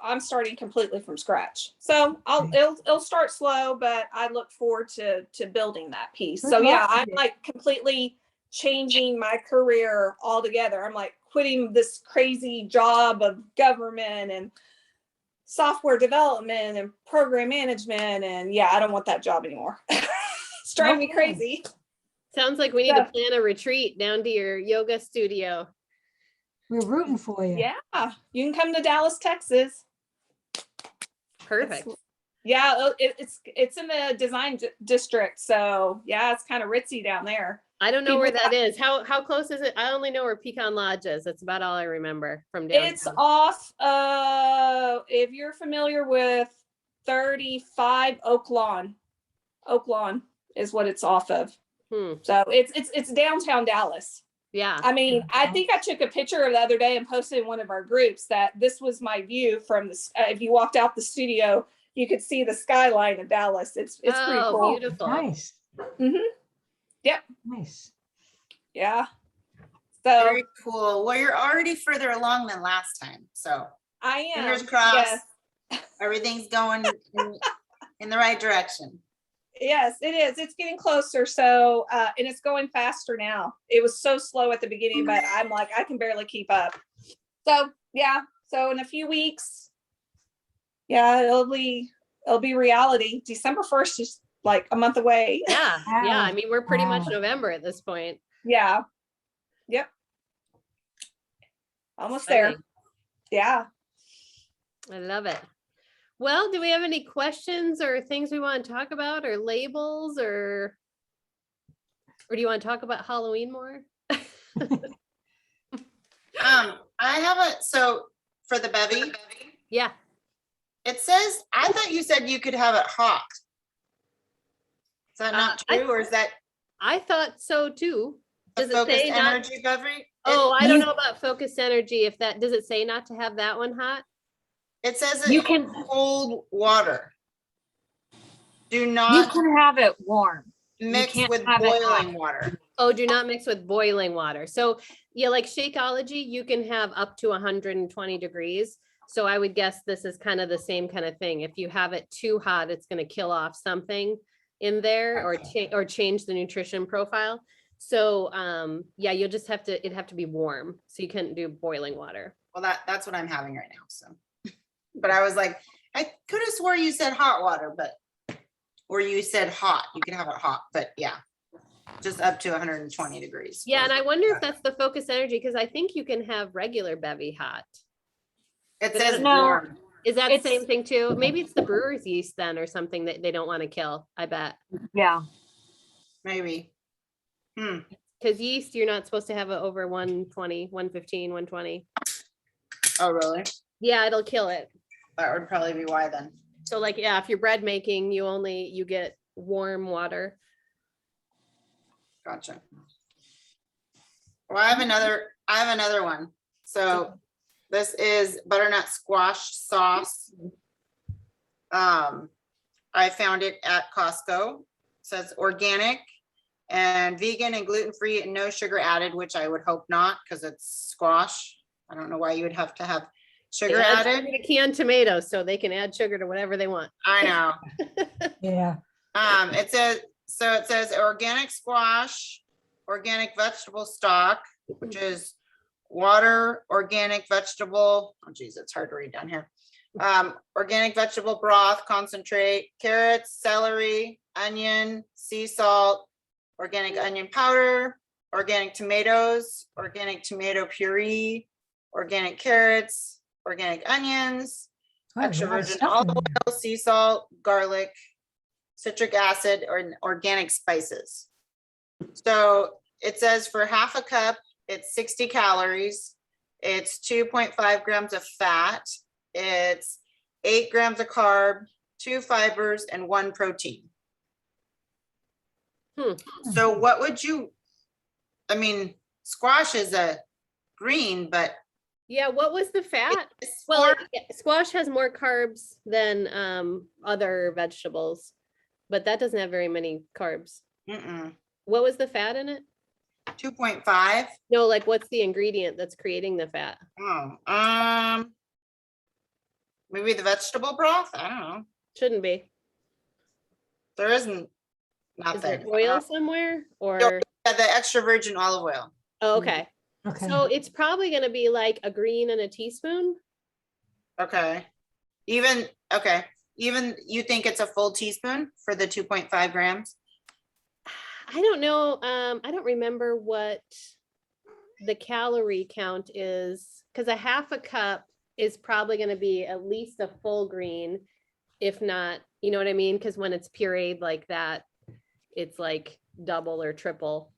Speaker 5: I'm starting completely from scratch. So it'll start slow, but I look forward to building that piece. So yeah, I'm like completely changing my career altogether. I'm like quitting this crazy job of government and software development and program management. And yeah, I don't want that job anymore. It's driving me crazy.
Speaker 1: Sounds like we need to plan a retreat down to your yoga studio.
Speaker 3: We're rooting for you.
Speaker 5: Yeah, you can come to Dallas, Texas.
Speaker 1: Perfect.
Speaker 5: It's in the design district, so yeah, it's kind of ritzy down there.
Speaker 1: I don't know where that is. How close is it? I only know where Pecan Lodge is. That's about all I remember from downtown.
Speaker 5: It's off. If you're familiar with 35 Oak Lawn is what it's off of. So it's downtown Dallas.
Speaker 1: Yeah.
Speaker 5: I mean, I think I took a picture of the other day and posted in one of our groups that this was my view from this. If you walked out the studio, you could see the skyline of Dallas. It's pretty cool.
Speaker 1: Beautiful.
Speaker 3: Nice.
Speaker 5: Mm-hmm. Yep.
Speaker 3: Nice.
Speaker 5: Yeah. So
Speaker 4: very cool. Well, you're already further along than last time. So
Speaker 5: I am.
Speaker 4: Fingers crossed.
Speaker 5: Yes.
Speaker 4: Everything's going in the right direction.
Speaker 5: Yes, it is. It's getting closer. So, and it's going faster now. It was so slow at the beginning, but I'm like, I can barely keep up. So yeah. So in a few weeks, yeah, it'll be reality. December 1st is like a month away.
Speaker 1: Yeah. Yeah. I mean, we're pretty much November at this point.
Speaker 5: Yeah. Yep. Almost there. Yeah.
Speaker 1: I love it. Well, do we have any questions or things we want to talk about or labels or do you want to talk about Halloween more?
Speaker 4: I have so for the bevy.
Speaker 1: Yeah.
Speaker 4: It says, I thought you said you could have it hot. Is that not true, or is that?
Speaker 1: I thought so too.
Speaker 4: Does it say energy bevy?
Speaker 1: Oh, I don't know about focused energy. Does it say not to have that one hot?
Speaker 4: It says you can cold water. Do not.
Speaker 7: You can have it warm.
Speaker 4: Mix with boiling water.
Speaker 1: Oh, do not mix with boiling water. So yeah, like Shakeology, you can have up to 120 degrees. So I would guess this is kind of the same kind of thing. If you have it too hot, it's going to kill off something in there or change the nutrition profile. So yeah, you'll just it'd have to be warm. So you couldn't do boiling water.
Speaker 4: Well, that's what I'm having right now. So. But I was like, I could have swore you said hot water, or you said hot. You can have it hot, but yeah. just up to 120 degrees.
Speaker 1: Yeah, and I wonder if that's the focus energy, because I think you can have regular bevy hot.
Speaker 4: It
Speaker 1: but
Speaker 4: says
Speaker 5: No.
Speaker 4: warm.
Speaker 1: Is that the
Speaker 5: It's-
Speaker 1: same thing too? Maybe it's the brewer's yeast then or something that they don't want to kill, I bet.
Speaker 5: Yeah.
Speaker 4: Maybe.
Speaker 1: Because yeast, you're not supposed to have it over 120, 115, 120.
Speaker 4: Oh, really?
Speaker 1: Yeah, it'll kill it.
Speaker 4: That would probably be why then.
Speaker 1: So like, yeah, if you're bread making, you get warm water.
Speaker 4: Gotcha. Well, I have another one. So this is butternut squash sauce. I found it at Costco. It says organic and vegan and gluten-free and no sugar added, which I would hope not, because it's squash. I don't know why you would have to have sugar
Speaker 1: They add
Speaker 4: added.
Speaker 1: sugar to canned tomatoes, so they can add sugar to whatever they want.
Speaker 4: I know.
Speaker 3: Yeah.
Speaker 4: It says organic squash, organic vegetable stock, which is water, organic vegetable. Oh geez, it's hard to read down here. Organic vegetable broth, concentrate, carrots, celery, onion, sea salt, organic onion powder, organic tomatoes, organic tomato puree, organic carrots, organic onions,
Speaker 3: Wow,
Speaker 4: extra
Speaker 3: a lot of
Speaker 4: virgin
Speaker 3: stuff in
Speaker 4: olive
Speaker 3: there.
Speaker 4: oil, sea salt, garlic, citric acid, or organic spices. So it says for half a cup, it's 60 calories. It's 2.5 grams of fat. It's 8 grams of carb, 2 fibers, and 1 protein. So what would you, I mean, squash is a green, but
Speaker 1: Yeah, what was the fat?
Speaker 4: it's
Speaker 1: Well,
Speaker 4: for-
Speaker 1: squash has more carbs than other vegetables, but that doesn't have very many carbs. What was the fat in it?
Speaker 4: 2.5.
Speaker 1: No, like what's the ingredient that's creating the fat?
Speaker 4: Oh, maybe the vegetable broth. I don't know.
Speaker 1: Shouldn't be.
Speaker 4: There isn't
Speaker 1: Is there
Speaker 4: nothing.
Speaker 1: oil somewhere or?
Speaker 4: Yeah, the extra virgin olive oil.
Speaker 1: Oh, okay.
Speaker 3: Okay.
Speaker 1: So it's probably gonna be like a green and a teaspoon.
Speaker 4: Okay. Even you think it's a full teaspoon for the 2.5 grams?
Speaker 1: I don't know. I don't remember what the calorie count is, because a half a cup is probably going to be at least a full green, if not, you know what I mean? Because when it's pureed like that, it's like double or triple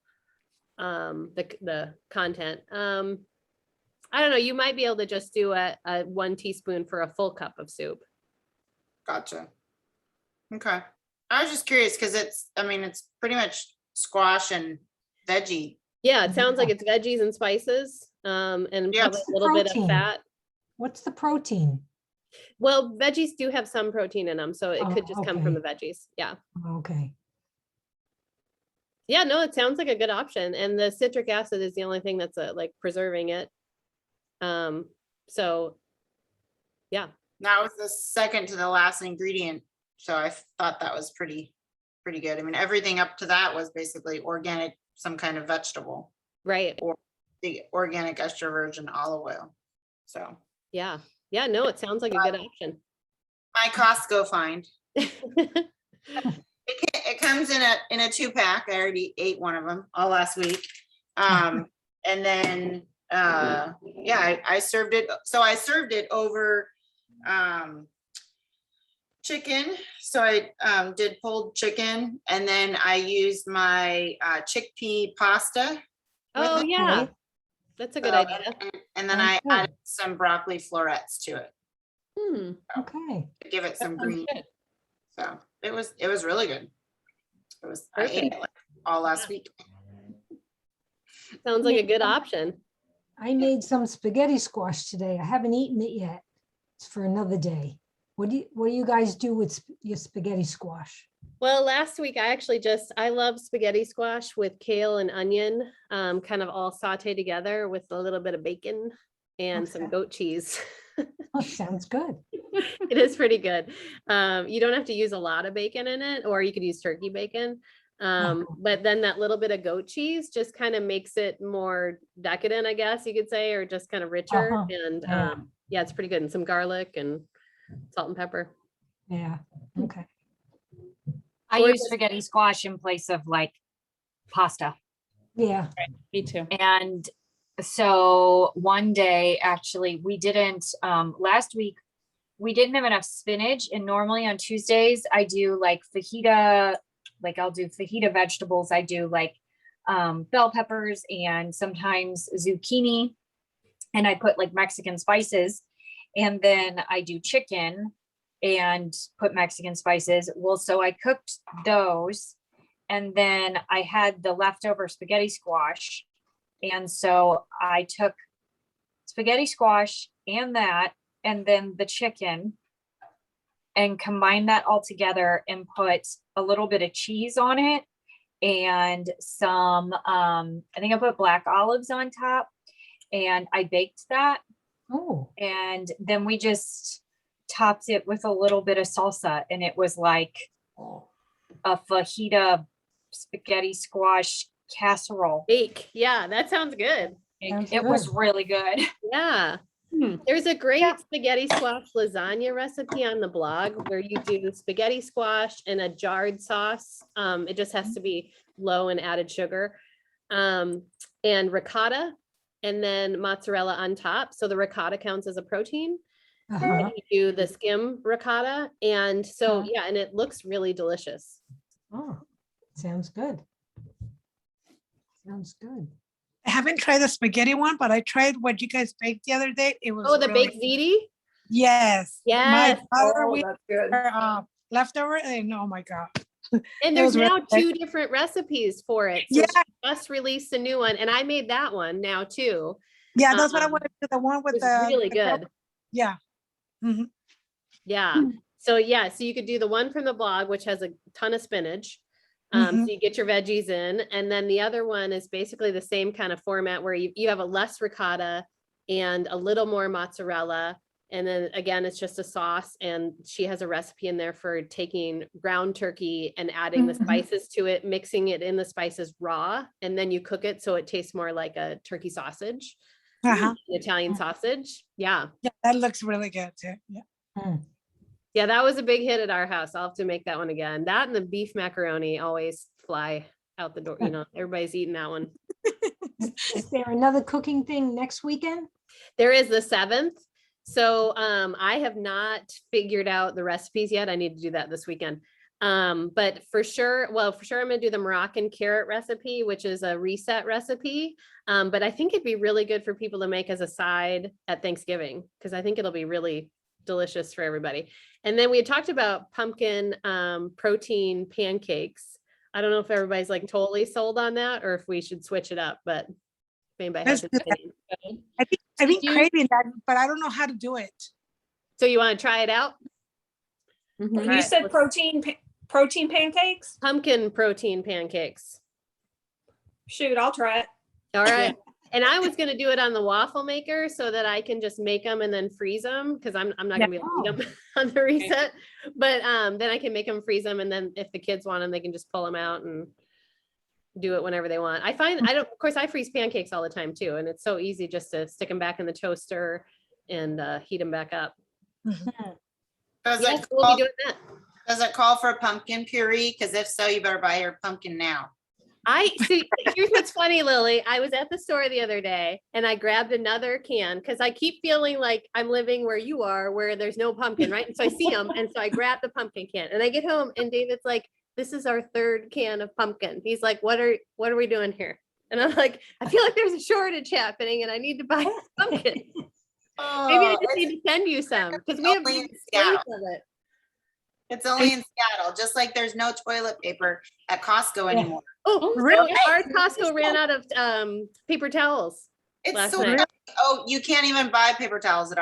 Speaker 1: the content. I don't know. You might be able to just do a 1 teaspoon for a full cup of soup.
Speaker 4: Gotcha. Okay. I was just curious because it's pretty much squash and veggie.
Speaker 1: Yeah, it sounds like it's veggies and spices, and
Speaker 4: Yeah.
Speaker 1: probably
Speaker 3: What's
Speaker 1: a
Speaker 3: the
Speaker 1: little bit of
Speaker 3: protein?
Speaker 1: fat.
Speaker 3: What's the protein?
Speaker 1: Well, veggies do have some protein in them, so it could
Speaker 3: Oh,
Speaker 1: just come from the
Speaker 3: okay.
Speaker 1: veggies. Yeah.
Speaker 3: Okay.
Speaker 1: Yeah, no, it sounds like a good option. And the citric acid is the only thing that's like preserving it. So yeah.
Speaker 4: That was the second to the last ingredient. So I thought that was pretty good. I mean, everything up to that was basically organic, some kind of vegetable,
Speaker 1: Right.
Speaker 4: the organic extra virgin olive oil. So
Speaker 1: Yeah. Yeah, no, it sounds like a good option.
Speaker 4: my Costco find. It comes in a 2-pack. I already ate one of them all last week. And then yeah, I served it. So I served it over chicken. So I did pulled chicken, and then I used my chickpea pasta.
Speaker 1: Oh
Speaker 4: it.
Speaker 1: yeah. That's a good
Speaker 4: So,
Speaker 1: idea.
Speaker 4: and then
Speaker 3: Sounds
Speaker 4: I
Speaker 3: good.
Speaker 4: added some broccoli florets to it
Speaker 3: Okay.
Speaker 4: to give it some
Speaker 2: Sounds
Speaker 4: green.
Speaker 2: good.
Speaker 4: So it was really good. I ate it like all last week.
Speaker 1: Sounds like a good option.
Speaker 3: I made some spaghetti squash today. I haven't eaten it yet. It's for another day. What do you guys do with your spaghetti squash?
Speaker 1: Well, last week I love spaghetti squash with kale and onion, kind of all sauteed together with a little bit of bacon and some
Speaker 3: Okay.
Speaker 1: goat cheese.
Speaker 3: Oh, sounds good.
Speaker 1: It is pretty good. You don't have to use a lot of bacon in it, or you could use turkey bacon. But then that little bit of goat cheese just kind of makes it more decadent, I guess you could say, or just kind of richer.
Speaker 3: Uh-huh.
Speaker 1: And
Speaker 3: Yeah.
Speaker 1: yeah, it's pretty good. And some garlic and salt and pepper.
Speaker 3: Yeah. Okay.
Speaker 7: I
Speaker 1: Or
Speaker 7: use
Speaker 1: just-
Speaker 7: spaghetti squash in place of like pasta.
Speaker 3: Yeah.
Speaker 2: Me too.
Speaker 7: And so one day, actually, we didn't, last week, we didn't have enough spinach. And normally on Tuesdays, I do like fajita, like I'll do fajita vegetables. I do like bell peppers and sometimes zucchini. And I put like Mexican spices. And then I do chicken and put Mexican spices. Well, so I cooked those. And then I had the leftover spaghetti squash. And so I took spaghetti squash and that, and then the chicken, and combined that all together and put a little bit of cheese on it and some, I think I put black olives on top, and I baked that.
Speaker 3: Oh,
Speaker 7: And then we just topped it with a little bit of salsa, and it was like a fajita spaghetti squash casserole.
Speaker 1: Bake. Yeah, that sounds good.
Speaker 3: Sounds
Speaker 7: It was
Speaker 3: good.
Speaker 7: really good.
Speaker 1: Yeah.
Speaker 2: Hmm.
Speaker 1: There's a great
Speaker 7: Yeah.
Speaker 1: spaghetti squash lasagna recipe on the blog where you do spaghetti squash and a jarred sauce. It just has to be low in added sugar. And ricotta and then mozzarella on top. So the ricotta counts as a protein.
Speaker 3: Uh-huh.
Speaker 1: And you do the skim ricotta. And so,
Speaker 3: Uh-huh.
Speaker 1: yeah, and it looks really delicious.
Speaker 3: Oh, sounds good. Sounds good.
Speaker 6: I haven't tried the spaghetti one, but I tried what you guys baked the other day. It was
Speaker 1: Oh, the
Speaker 6: really
Speaker 1: baked ziti?
Speaker 6: Yes.
Speaker 1: Yes.
Speaker 6: My daughter,
Speaker 5: Oh,
Speaker 6: we
Speaker 5: that's good.
Speaker 6: leftover, and oh my God.
Speaker 1: And
Speaker 6: It
Speaker 1: there's
Speaker 6: was really
Speaker 1: now
Speaker 6: good.
Speaker 1: 2 different recipes for it. So
Speaker 6: Yeah.
Speaker 1: she just released a new one, and I made that one now too.
Speaker 6: Yeah, that's what I
Speaker 1: Um,
Speaker 6: wanted to do, the one with
Speaker 1: It's
Speaker 6: the.
Speaker 1: really
Speaker 6: the pepper-
Speaker 1: good.
Speaker 6: Yeah. Mhm.
Speaker 1: Yeah. So yeah, so you could do the one from the blog, which has a ton of spinach. So you get your veggies in, and then the other one is basically the same kind of format where you have a less ricotta and a little more mozzarella. And then again, it's just a sauce, and she has a recipe in there for taking ground turkey and adding the
Speaker 3: Mhm.
Speaker 1: spices to it, mixing it in the spices raw, and then you cook it so it tastes more like a turkey sausage,
Speaker 6: Uh-huh.
Speaker 1: Italian sausage. Yeah.
Speaker 6: Yeah, that looks really good too. Yeah.
Speaker 3: Mm.
Speaker 1: Yeah, that was a big hit at our house. I'll have to make that one again. That and the beef macaroni always fly out the door. You know, everybody's eating that one.
Speaker 3: Is there another cooking thing next weekend?
Speaker 1: There is the 7th. So I have not figured out the recipes yet. I need to do that this weekend. But for sure, I'm gonna do the Moroccan carrot recipe, which is a reset recipe. But I think it'd be really good for people to make as a side at Thanksgiving, because I think it'll be really delicious for everybody. And then we had talked about pumpkin protein pancakes. I don't know if everybody's like totally sold on that or if we should switch it up, but if anybody has
Speaker 6: Let's
Speaker 1: an
Speaker 6: do that.
Speaker 1: opinion.
Speaker 6: I've been
Speaker 1: you-
Speaker 6: craving that, but I don't know how to do it.
Speaker 1: So you want to try it out?
Speaker 2: Mhm.
Speaker 1: All
Speaker 5: You
Speaker 1: right,
Speaker 5: said
Speaker 1: let's-
Speaker 5: protein pancakes?
Speaker 1: Pumpkin protein pancakes.
Speaker 5: Shoot, I'll try it.
Speaker 1: All right. And I was gonna do it on the waffle maker so that I can just make them and then freeze them, because I'm not gonna be able to eat them on the reset. But then I can make them, freeze them, and then if the kids want them, they can just pull them out and do it whenever they want. I find of course I freeze pancakes all the time too, and it's so easy just to stick them back in the toaster and heat them back up.
Speaker 4: Does
Speaker 1: Yes,
Speaker 4: it
Speaker 1: we'll
Speaker 4: call,
Speaker 1: be doing that.
Speaker 4: does it call for pumpkin puree? Because if so, you better buy your pumpkin now.
Speaker 1: I see. Here's what's funny, Lily. I was at the store the other day and I grabbed another can because I keep feeling like I'm living where you are, where there's no pumpkin, right? And so I see them, and so I grabbed the pumpkin can, and I get home, and David's like, "This is our 3rd can of pumpkin." He's like, "What are we doing here?" And I'm like, "I feel like there's a shortage happening, and I need to buy pumpkin. Maybe I just need to send you some because we have
Speaker 4: only in
Speaker 1: displays
Speaker 4: Seattle.
Speaker 1: of it."
Speaker 4: It's only in Seattle, just like there's no toilet paper at Costco anymore.
Speaker 1: Oh,
Speaker 6: really?
Speaker 1: so our Costco ran out of paper towels.
Speaker 4: It's
Speaker 1: Last
Speaker 4: so
Speaker 1: night.
Speaker 4: funny. Oh, you can't even buy paper towels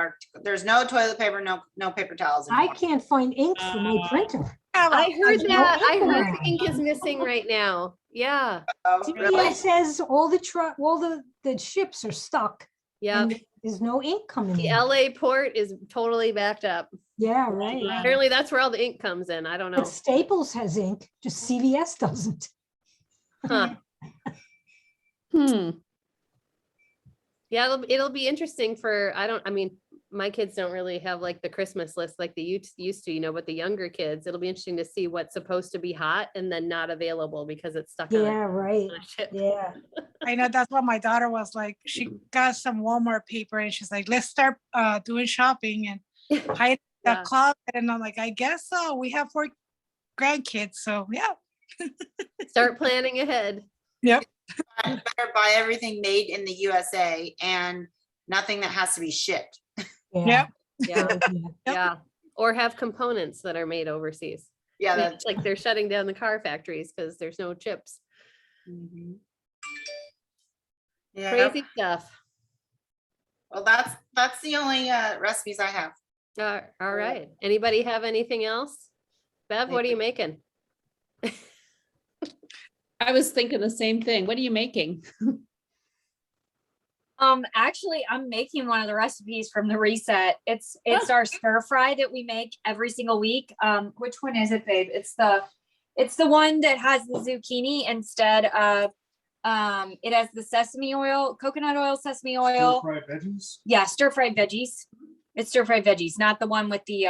Speaker 4: there's no toilet paper, no paper towels
Speaker 3: I
Speaker 4: anymore.
Speaker 3: can't find ink for my printer.
Speaker 1: I heard
Speaker 3: There's no
Speaker 1: that. I
Speaker 3: ink
Speaker 1: heard
Speaker 3: around.
Speaker 1: ink is missing right now. Yeah.
Speaker 4: Oh, really?
Speaker 3: It says all the ships are stuck.
Speaker 1: Yeah.
Speaker 3: and There's no ink coming
Speaker 1: The
Speaker 3: in.
Speaker 1: LA port is totally backed up.
Speaker 3: Yeah, right.
Speaker 1: Apparently that's where all the ink comes in. I don't know.
Speaker 3: But Staples has ink, just CVS doesn't.
Speaker 1: Huh.
Speaker 2: Hmm.
Speaker 1: Yeah, it'll be interesting for, my kids don't really have like the Christmas list like they used to, but the younger kids, it'll be interesting to see what's supposed to be hot and then not available because it's stuck on
Speaker 3: Yeah, right.
Speaker 1: a ship.
Speaker 3: Yeah.
Speaker 6: I know that's what my daughter was like. She got some Walmart paper and she's like, let's start doing shopping and hide the
Speaker 1: Yeah.
Speaker 6: closet. And I'm like, I guess so. We have 4 grandkids. So yeah.
Speaker 1: Start planning ahead.
Speaker 6: Yep.
Speaker 4: Better buy everything made in the USA and nothing that has to be shipped.
Speaker 3: Yeah.
Speaker 1: Yeah,
Speaker 3: Yeah.
Speaker 1: yeah. Or have components that are made overseas.
Speaker 4: Yeah,
Speaker 1: It's like they're shutting down the car factories because there's no chips.
Speaker 4: yeah.
Speaker 1: Crazy stuff.
Speaker 4: Well, that's the only recipes I have.
Speaker 1: All right. Anybody have anything else? Bev, what are you making?
Speaker 2: I was thinking the same thing. What are you making?
Speaker 7: Actually, I'm making one of the recipes from the reset. It's our stir fry that we make every single week. Which one is it, babe? It's the one that has the zucchini instead of it has the sesame oil, coconut oil, sesame oil.
Speaker 8: Stir-fried veggies?
Speaker 7: Yeah, stir fried veggies. It's stir fried veggies, not the one with the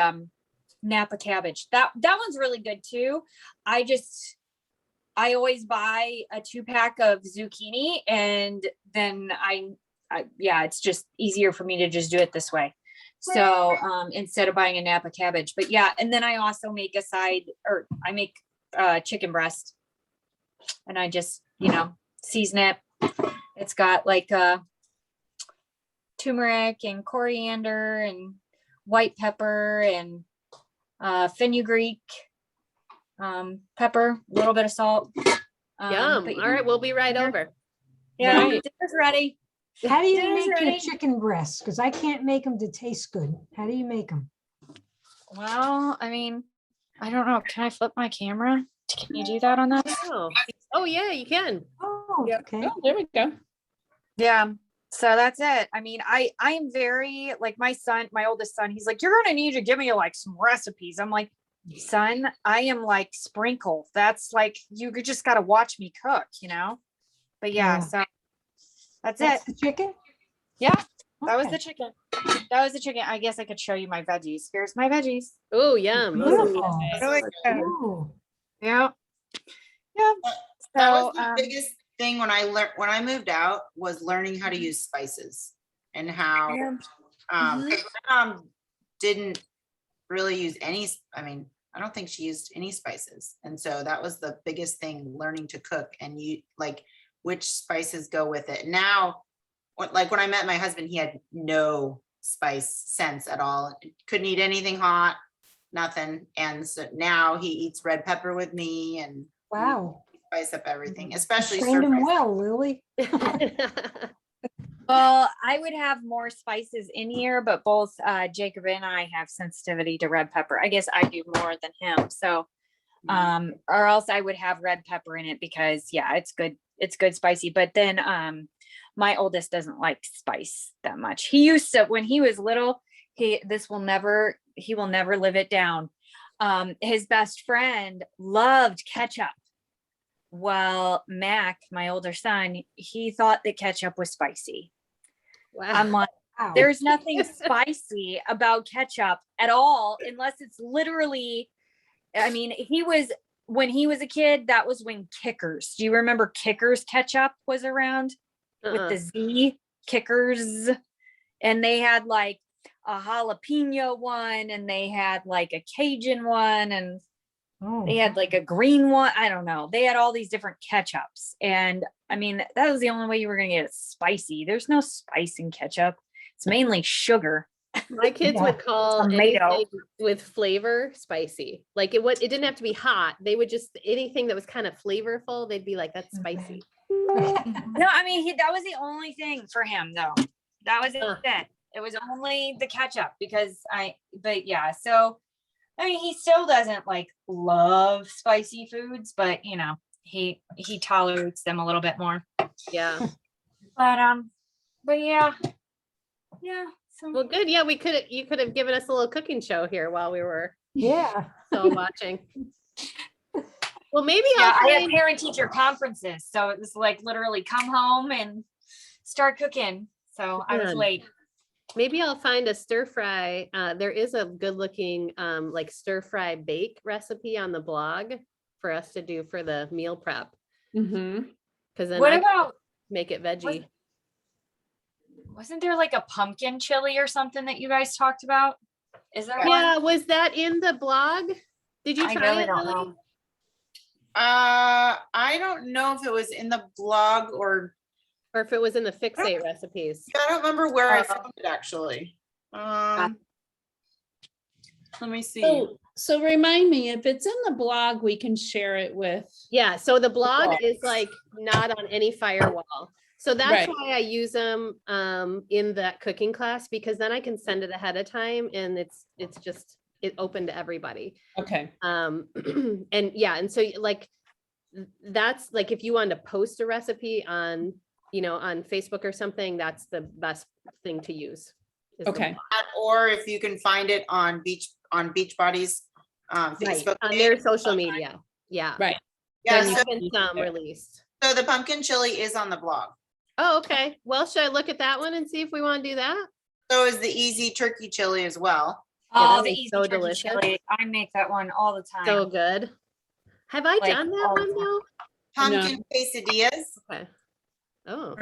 Speaker 7: Napa cabbage. That one's really good too. I always buy a 2-pack of zucchini and then it's just easier for me to just do it this way. So instead of buying a Napa cabbage, but yeah, and then I also make I make chicken breast and I just, season it. It's got like turmeric and coriander and white pepper and fenugreek pepper, a little bit of salt.
Speaker 1: Yum.
Speaker 7: But
Speaker 1: All right, we'll be right over.
Speaker 7: yeah,
Speaker 2: Right.
Speaker 7: dinner's ready.
Speaker 3: How do you
Speaker 7: Dinner's
Speaker 3: make your
Speaker 7: ready.
Speaker 3: chicken breasts? Because I can't make them to taste good. How do you make them?
Speaker 7: Well, I mean, I don't know. Can I flip my camera? Can you do that on that?
Speaker 1: Oh yeah, you can.
Speaker 3: Oh,
Speaker 7: Yeah.
Speaker 3: okay.
Speaker 2: Oh, there we go.
Speaker 7: Yeah. So that's it. I mean, I am very like my oldest son, he's like, you're gonna need to give me like some recipes. I'm like, son, I am like Sprinkle. That's like you just gotta watch me cook, But yeah,
Speaker 3: Yeah.
Speaker 7: so that's
Speaker 3: That's
Speaker 7: it.
Speaker 3: the chicken?
Speaker 7: Yeah, that was
Speaker 3: Okay.
Speaker 7: the chicken. That was the chicken. I guess I could show you my veggies. Here's my veggies.
Speaker 1: Oh, yum.
Speaker 3: Beautiful.
Speaker 6: Really good.
Speaker 3: Ooh.
Speaker 7: Yeah. Yeah.
Speaker 4: That
Speaker 7: So
Speaker 4: was the biggest thing when I moved out was learning how to use spices and how
Speaker 7: yeah.
Speaker 4: 'cause my mom didn't really use any. I mean, I don't think she used any spices, and so that was the biggest thing, learning to cook and which spices go with it. Now, when I met my husband, he had no spice sense at all. Couldn't eat anything hot, nothing. And so now he eats red pepper with me and
Speaker 3: Wow.
Speaker 4: spice up everything, especially
Speaker 3: Trained him
Speaker 4: stir-fry.
Speaker 3: well, Lily.
Speaker 7: Well, I would have more spices in here, but both Jacob and I have sensitivity to red pepper. I guess I do more than him. So, or else I would have red pepper in it because yeah, it's good. It's good spicy. But then my oldest doesn't like spice that much. He used to, when he was little, he will never live it down. His best friend loved ketchup. Well, Mac, my older son, he thought that ketchup was spicy.
Speaker 1: Wow.
Speaker 7: I'm like,
Speaker 3: Wow.
Speaker 7: there's nothing spicy about ketchup at all, unless it's literally, I mean, when he was a kid, that was when Kickers. Do you remember Kickers ketchup was around with the Z Kickers? And they had like a jalapeno one and they had like a Cajun one and
Speaker 3: Oh.
Speaker 7: they had like a green one. I don't know. They had all these different ketchups. And I mean, that was the only way you were going to get it spicy. There's no spice in ketchup. It's mainly sugar.
Speaker 1: My kids
Speaker 3: Yeah.
Speaker 1: would call
Speaker 7: Tomato.
Speaker 1: anything with flavor spicy. Like it didn't have to be hot. They would just, anything that was kind of flavorful, they'd be like, that's spicy.
Speaker 7: No, I mean, that was the only thing for him though. That was
Speaker 1: Huh.
Speaker 7: it. It was only the ketchup but yeah. So, I mean, he still doesn't like love spicy foods, but he tolerates them a little bit more.
Speaker 1: Yeah.
Speaker 7: But yeah. So
Speaker 1: Well, good. Yeah, you could have given us a little cooking show here while we were
Speaker 3: Yeah.
Speaker 1: still watching. Well, maybe
Speaker 7: yeah,
Speaker 1: I'll
Speaker 7: I had
Speaker 1: find,
Speaker 7: parent teacher conferences, so it was like literally come home and start cooking. So I was
Speaker 1: Good.
Speaker 7: late.
Speaker 1: Maybe I'll find a stir fry. There is a good looking like stir fry bake recipe on the blog for us to do for the meal prep.
Speaker 2: Mm-hmm.
Speaker 1: Because then
Speaker 7: What
Speaker 1: I can
Speaker 7: about,
Speaker 1: make it veggie.
Speaker 7: wasn't there like a pumpkin chili or something that you guys talked about? Is there one?
Speaker 1: Yeah, was that in the blog? Did you
Speaker 7: I
Speaker 1: try
Speaker 7: really
Speaker 1: it,
Speaker 7: don't
Speaker 1: Lily?
Speaker 7: know.
Speaker 4: I don't know if it was in the blog or
Speaker 1: Or if it was in the fixate recipes?
Speaker 4: I don't remember where I
Speaker 7: Uh,
Speaker 4: found it actually. Let me see.
Speaker 2: So remind me, if it's in the blog, we can share it with.
Speaker 1: Yeah, so the blog is like not on any firewall. So that's
Speaker 2: Right.
Speaker 1: why I use them in that cooking class, because then I can send it ahead of time and it's just open to everybody.
Speaker 2: Okay.
Speaker 1: And yeah, and so like that's like if you want to post a recipe on, on Facebook or something, that's the best thing to use. is the
Speaker 2: Okay.
Speaker 1: blog.
Speaker 4: That, or if you can find it on Beachbody's
Speaker 1: Right,
Speaker 4: Facebook
Speaker 1: on
Speaker 4: page.
Speaker 1: their social media. Yeah.
Speaker 2: Right.
Speaker 4: Yeah,
Speaker 1: There's
Speaker 4: so,
Speaker 1: been some released.
Speaker 4: so the pumpkin chili is on the blog.
Speaker 1: Oh, okay. Well, should I look at that one and see if we want to do that?
Speaker 4: So is the easy turkey chili as well.
Speaker 1: Yeah,
Speaker 7: Oh,
Speaker 1: that
Speaker 7: the
Speaker 1: is
Speaker 7: easy
Speaker 1: so
Speaker 7: turkey
Speaker 1: delicious.
Speaker 7: chili. I make that one all the time.
Speaker 1: So good. Have I
Speaker 7: Like,
Speaker 1: done that
Speaker 7: all the
Speaker 1: one
Speaker 7: time.
Speaker 1: though?
Speaker 4: Pumpkin quesadillas.
Speaker 1: Okay. Oh,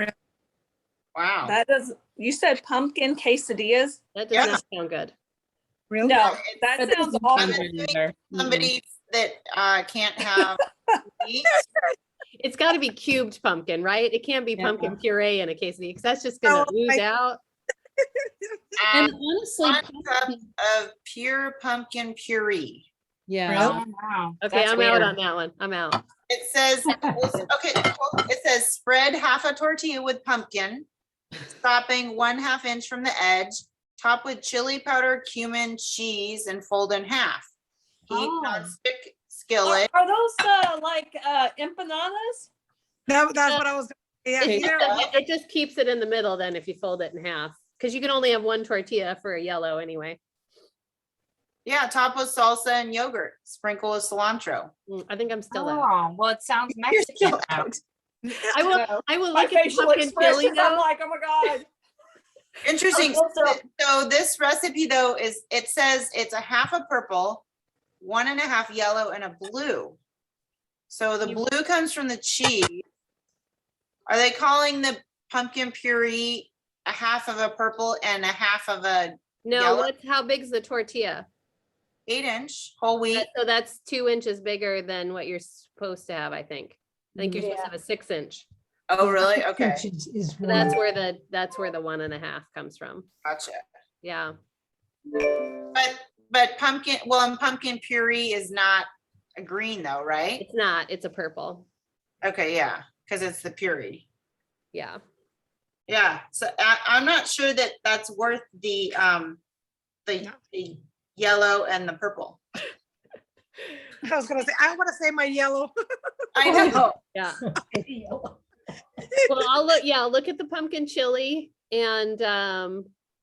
Speaker 4: Wow.
Speaker 5: That does, you said pumpkin quesadillas?
Speaker 1: that does
Speaker 4: Yeah.
Speaker 1: not sound good.
Speaker 6: Really?
Speaker 5: No,
Speaker 4: it's-
Speaker 5: that
Speaker 2: That
Speaker 5: sounds
Speaker 2: doesn't
Speaker 5: awful.
Speaker 2: sound good either.
Speaker 4: Somebody that can't have meat.
Speaker 1: It's got to be cubed pumpkin, right? It can't be
Speaker 2: Yeah.
Speaker 1: pumpkin puree in a quesadilla because that's just gonna
Speaker 6: Oh,
Speaker 1: ooze
Speaker 6: I-
Speaker 1: out.
Speaker 2: And
Speaker 4: Um,
Speaker 2: honestly,
Speaker 4: 1 cup
Speaker 2: pumpkin-
Speaker 4: of pure pumpkin puree.
Speaker 2: yeah.
Speaker 7: Oh, wow.
Speaker 1: Okay,
Speaker 7: That's
Speaker 1: I'm out
Speaker 7: weird.
Speaker 1: on that one. I'm out.
Speaker 4: It says, okay, well, it says spread half a tortilla with pumpkin, stopping 1/2 inch from the edge, top with chili powder, cumin, cheese, and fold in half. Heat
Speaker 7: Oh.
Speaker 4: non-stick
Speaker 5: Are,
Speaker 4: skillet.
Speaker 5: are those like empanadas?
Speaker 6: That's what I was, yeah,
Speaker 1: It's
Speaker 6: either
Speaker 1: just it just keeps it in the middle then if you fold it in half, because you can only have one tortilla for a yellow anyway.
Speaker 4: Yeah, top with salsa and yogurt, sprinkle with cilantro.
Speaker 1: I think I'm still out.
Speaker 7: Oh, well, it sounds
Speaker 4: You're
Speaker 7: Mexican
Speaker 4: still
Speaker 7: now.
Speaker 4: out.
Speaker 1: I will
Speaker 7: So-
Speaker 1: I will
Speaker 5: My
Speaker 1: look at the
Speaker 5: facial
Speaker 1: pumpkin chili
Speaker 5: expressions, I'm
Speaker 1: though.
Speaker 5: like, oh my God.
Speaker 4: Interesting.
Speaker 5: Also-
Speaker 4: So this recipe though is, it says it's a half a purple, 1.5 yellow, and a blue. So the blue comes from the cheese. Are they calling the pumpkin puree a half of a purple and a half of a
Speaker 1: No,
Speaker 4: yellow?
Speaker 1: how big's the tortilla?
Speaker 4: 8-inch whole wheat?
Speaker 1: So that's 2 inches bigger than what you're supposed to have, I think. I think you're supposed to have a 6-inch.
Speaker 4: Oh, really? Okay,
Speaker 3: Inches is
Speaker 1: So that's
Speaker 3: one.
Speaker 1: where the 1.5 comes from.
Speaker 4: gotcha.
Speaker 1: Yeah.
Speaker 4: But pumpkin, well, and pumpkin puree is not a green though, right?
Speaker 1: It's not, it's a purple.
Speaker 4: Okay, yeah, because it's the puree.
Speaker 1: Yeah.
Speaker 4: Yeah, so I'm not sure that that's worth the yellow and the purple.
Speaker 6: I was gonna say, I want to say my yellow.
Speaker 4: I know.
Speaker 1: Yeah. Well, I'll look at the pumpkin chili and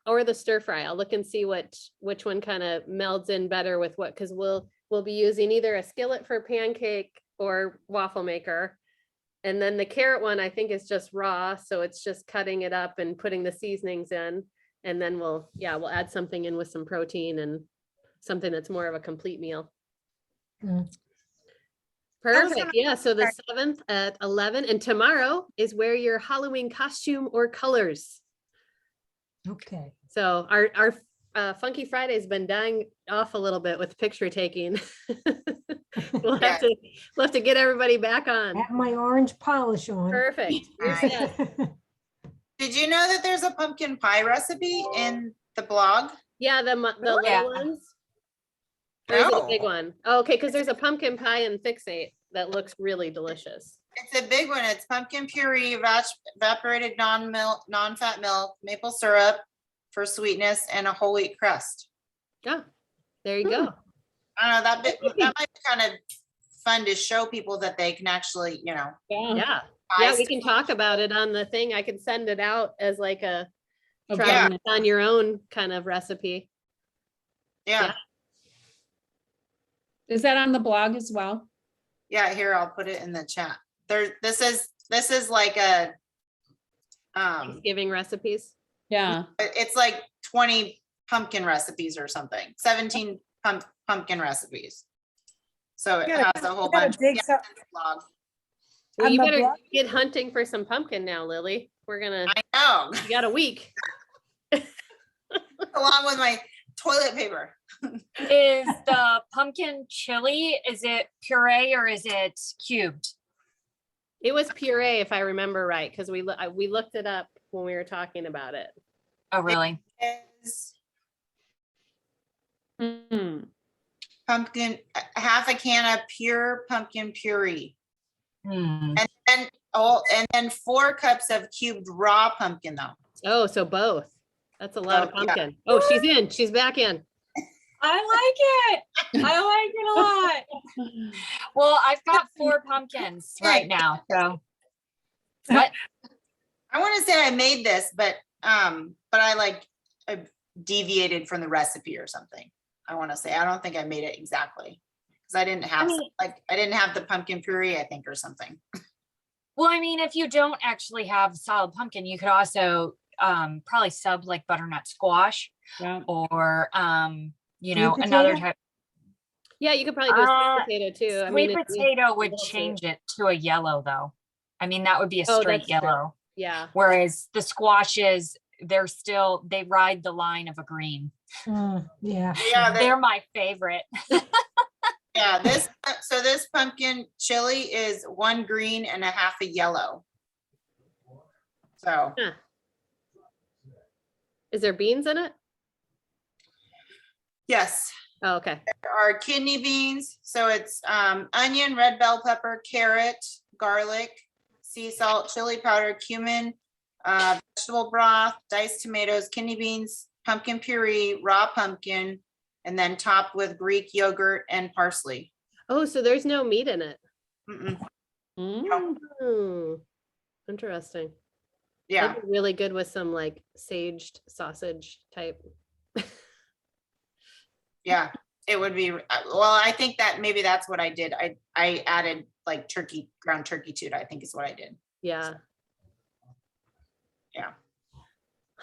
Speaker 1: or the stir fry. I'll look and see which one kind of melds in better with what, because we'll be using either a skillet for pancake or waffle maker. And then the carrot one, I think, is just raw, so it's just cutting it up and putting the seasonings in. And then we'll add something in with some protein and something that's more of a complete meal.
Speaker 3: Mm.
Speaker 1: Perfect. Yeah. So the 7th at 11, and tomorrow is wear your Halloween costume or colors.
Speaker 3: Okay.
Speaker 1: So our Funky Friday's been dying off a little bit with picture taking. We'll have to get everybody back on.
Speaker 3: Have my orange polish on.
Speaker 1: Perfect. You're
Speaker 4: Nice.
Speaker 1: set.
Speaker 4: Did you know that there's a pumpkin pie recipe in the blog?
Speaker 1: Yeah, the little
Speaker 7: Yeah.
Speaker 1: ones. Or is it a
Speaker 4: No.
Speaker 1: big one? Oh, okay, because there's a pumpkin pie and fixate that looks really delicious.
Speaker 4: It's a big one. It's pumpkin puree, evaporated non-fat milk, maple syrup for sweetness, and a whole wheat crust.
Speaker 1: Yeah, there you go.
Speaker 4: I don't know, that might be kind of fun to show people that they can actually,
Speaker 2: Yeah.
Speaker 1: Yeah,
Speaker 4: buy
Speaker 1: we can talk about it on the thing. I can send it out as like a
Speaker 2: A
Speaker 1: try
Speaker 4: Yeah.
Speaker 1: it on your own kind of recipe.
Speaker 4: Yeah,
Speaker 2: Is that on the blog as well?
Speaker 4: yeah, here, I'll put it in the chat. This is like a,
Speaker 1: Thanksgiving recipes.
Speaker 2: Yeah.
Speaker 4: it's like 20 pumpkin recipes or something, 17 pumpkin recipes. So it
Speaker 6: Yeah,
Speaker 4: has a whole
Speaker 6: You gotta
Speaker 4: bunch.
Speaker 6: dig
Speaker 4: Yeah,
Speaker 6: some-
Speaker 4: blog.
Speaker 1: Well,
Speaker 6: On
Speaker 1: you
Speaker 6: the
Speaker 1: better
Speaker 6: blog?
Speaker 1: get hunting for some pumpkin now, Lily. We're gonna,
Speaker 4: I know,
Speaker 1: you got a week.
Speaker 4: along with my toilet paper.
Speaker 7: Is the pumpkin chili, is it puree or is it cubed?
Speaker 1: It was puree, if I remember right, because we looked it up when we were talking about it.
Speaker 7: Oh, really?
Speaker 4: Is
Speaker 2: Hmm.
Speaker 4: pumpkin, half a can of pure pumpkin puree.
Speaker 7: Hmm.
Speaker 4: And then 4 cups of cubed raw pumpkin though.
Speaker 1: Oh, so both. That's a lot of
Speaker 4: So, yeah.
Speaker 1: pumpkin. Oh, she's in. She's back in.
Speaker 7: I like it. I like it a lot. Well, I've got 4 pumpkins right now, so. What?
Speaker 4: I want to say I made this, but I deviated from the recipe or something. I want to say, I don't think I made it exactly. Because I didn't have, I didn't have the pumpkin puree, I think, or something.
Speaker 7: Well, I mean, if you don't actually have solid pumpkin, you could also probably sub like butternut squash
Speaker 2: Yeah.
Speaker 7: or you
Speaker 3: Sweet
Speaker 7: know, another
Speaker 3: potato?
Speaker 7: type.
Speaker 1: Yeah, you could probably do a sweet potato too. I mean,
Speaker 7: Sweet
Speaker 1: it's-
Speaker 7: potato would
Speaker 1: it's also-
Speaker 7: change it to a yellow though. I mean, that would be a
Speaker 1: Oh,
Speaker 7: straight
Speaker 1: that's true.
Speaker 7: yellow.
Speaker 1: Yeah.
Speaker 7: Whereas the squashes, they ride the line of a green.
Speaker 3: Yeah.
Speaker 4: Yeah,
Speaker 7: They're my favorite.
Speaker 4: yeah, this pumpkin chili is 1 green and a half a yellow. So,
Speaker 1: Is there beans in it?
Speaker 4: yes,
Speaker 1: Oh, okay.
Speaker 4: there are kidney beans. So it's onion, red bell pepper, carrot, garlic, sea salt, chili powder, cumin, vegetable broth, diced tomatoes, kidney beans, pumpkin puree, raw pumpkin, and then topped with Greek yogurt and parsley.
Speaker 1: Oh, so there's no meat in it.
Speaker 4: Mm-mm.
Speaker 2: Mm.
Speaker 1: Hmm. Interesting.
Speaker 4: Yeah,
Speaker 1: That'd be really good with some like saged sausage type.
Speaker 4: yeah, it would be. Well, I think that maybe that's what I did. I added like ground turkey to it, I think is what I did.
Speaker 1: Yeah.
Speaker 4: Yeah.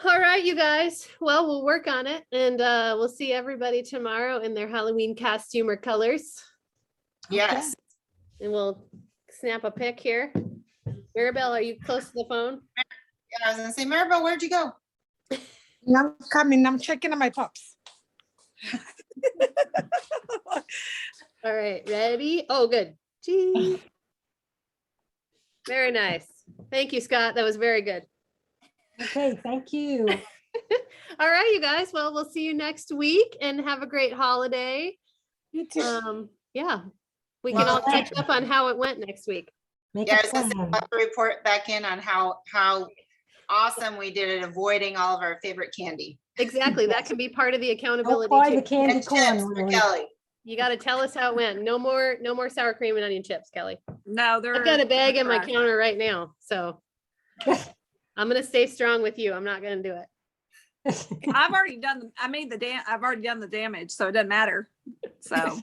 Speaker 1: All right, you guys. Well, we'll work on it and we'll see everybody tomorrow in their Halloween costume or colors.
Speaker 4: Yes.
Speaker 1: And we'll snap a pic here. Maribel, are you close to the phone?
Speaker 4: Yeah, I was gonna say, Maribel, where'd you go?
Speaker 6: I'm coming, I'm checking on my pups.
Speaker 1: All right, ready? Oh, good. Gee. Very nice. Thank you, Scott. That was very good.
Speaker 3: Okay, thank you.
Speaker 1: All right, you guys. Well, we'll see you next week and have a great holiday.
Speaker 6: You too.
Speaker 1: Yeah, we can all catch up on how it went next week.
Speaker 3: Make
Speaker 4: Yeah, I
Speaker 3: a
Speaker 4: was gonna say,
Speaker 3: plan.
Speaker 4: I'll have to report back in on how awesome we did at avoiding all of our favorite candy.
Speaker 1: Exactly. That can be part of the
Speaker 3: Don't
Speaker 1: accountability
Speaker 3: buy the
Speaker 1: too.
Speaker 3: candy
Speaker 4: And chips
Speaker 3: corn,
Speaker 4: for
Speaker 3: Lily.
Speaker 4: Kelly.
Speaker 1: You got to tell us how it went. No more sour cream and onion chips, Kelly.
Speaker 5: No, they're.
Speaker 1: I've got a bag in my
Speaker 5: trash.
Speaker 1: counter right now, so I'm gonna stay strong with you. I'm not gonna do it.
Speaker 5: I've already done, I've already done the damage, so it doesn't matter. So,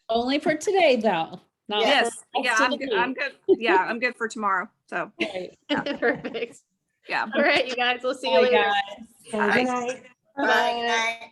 Speaker 2: Only for today, though. Not for
Speaker 5: yes,
Speaker 2: the
Speaker 5: yeah,
Speaker 2: rest of
Speaker 5: I'm
Speaker 2: the
Speaker 5: good. I'm
Speaker 2: week.
Speaker 5: good. Yeah, I'm good for tomorrow. So,
Speaker 2: Right.
Speaker 1: Perfect.
Speaker 5: yeah.
Speaker 1: All right, you guys. We'll see you
Speaker 2: Bye,
Speaker 1: later.
Speaker 2: guys.
Speaker 3: Okay, good night.
Speaker 4: Bye, good night.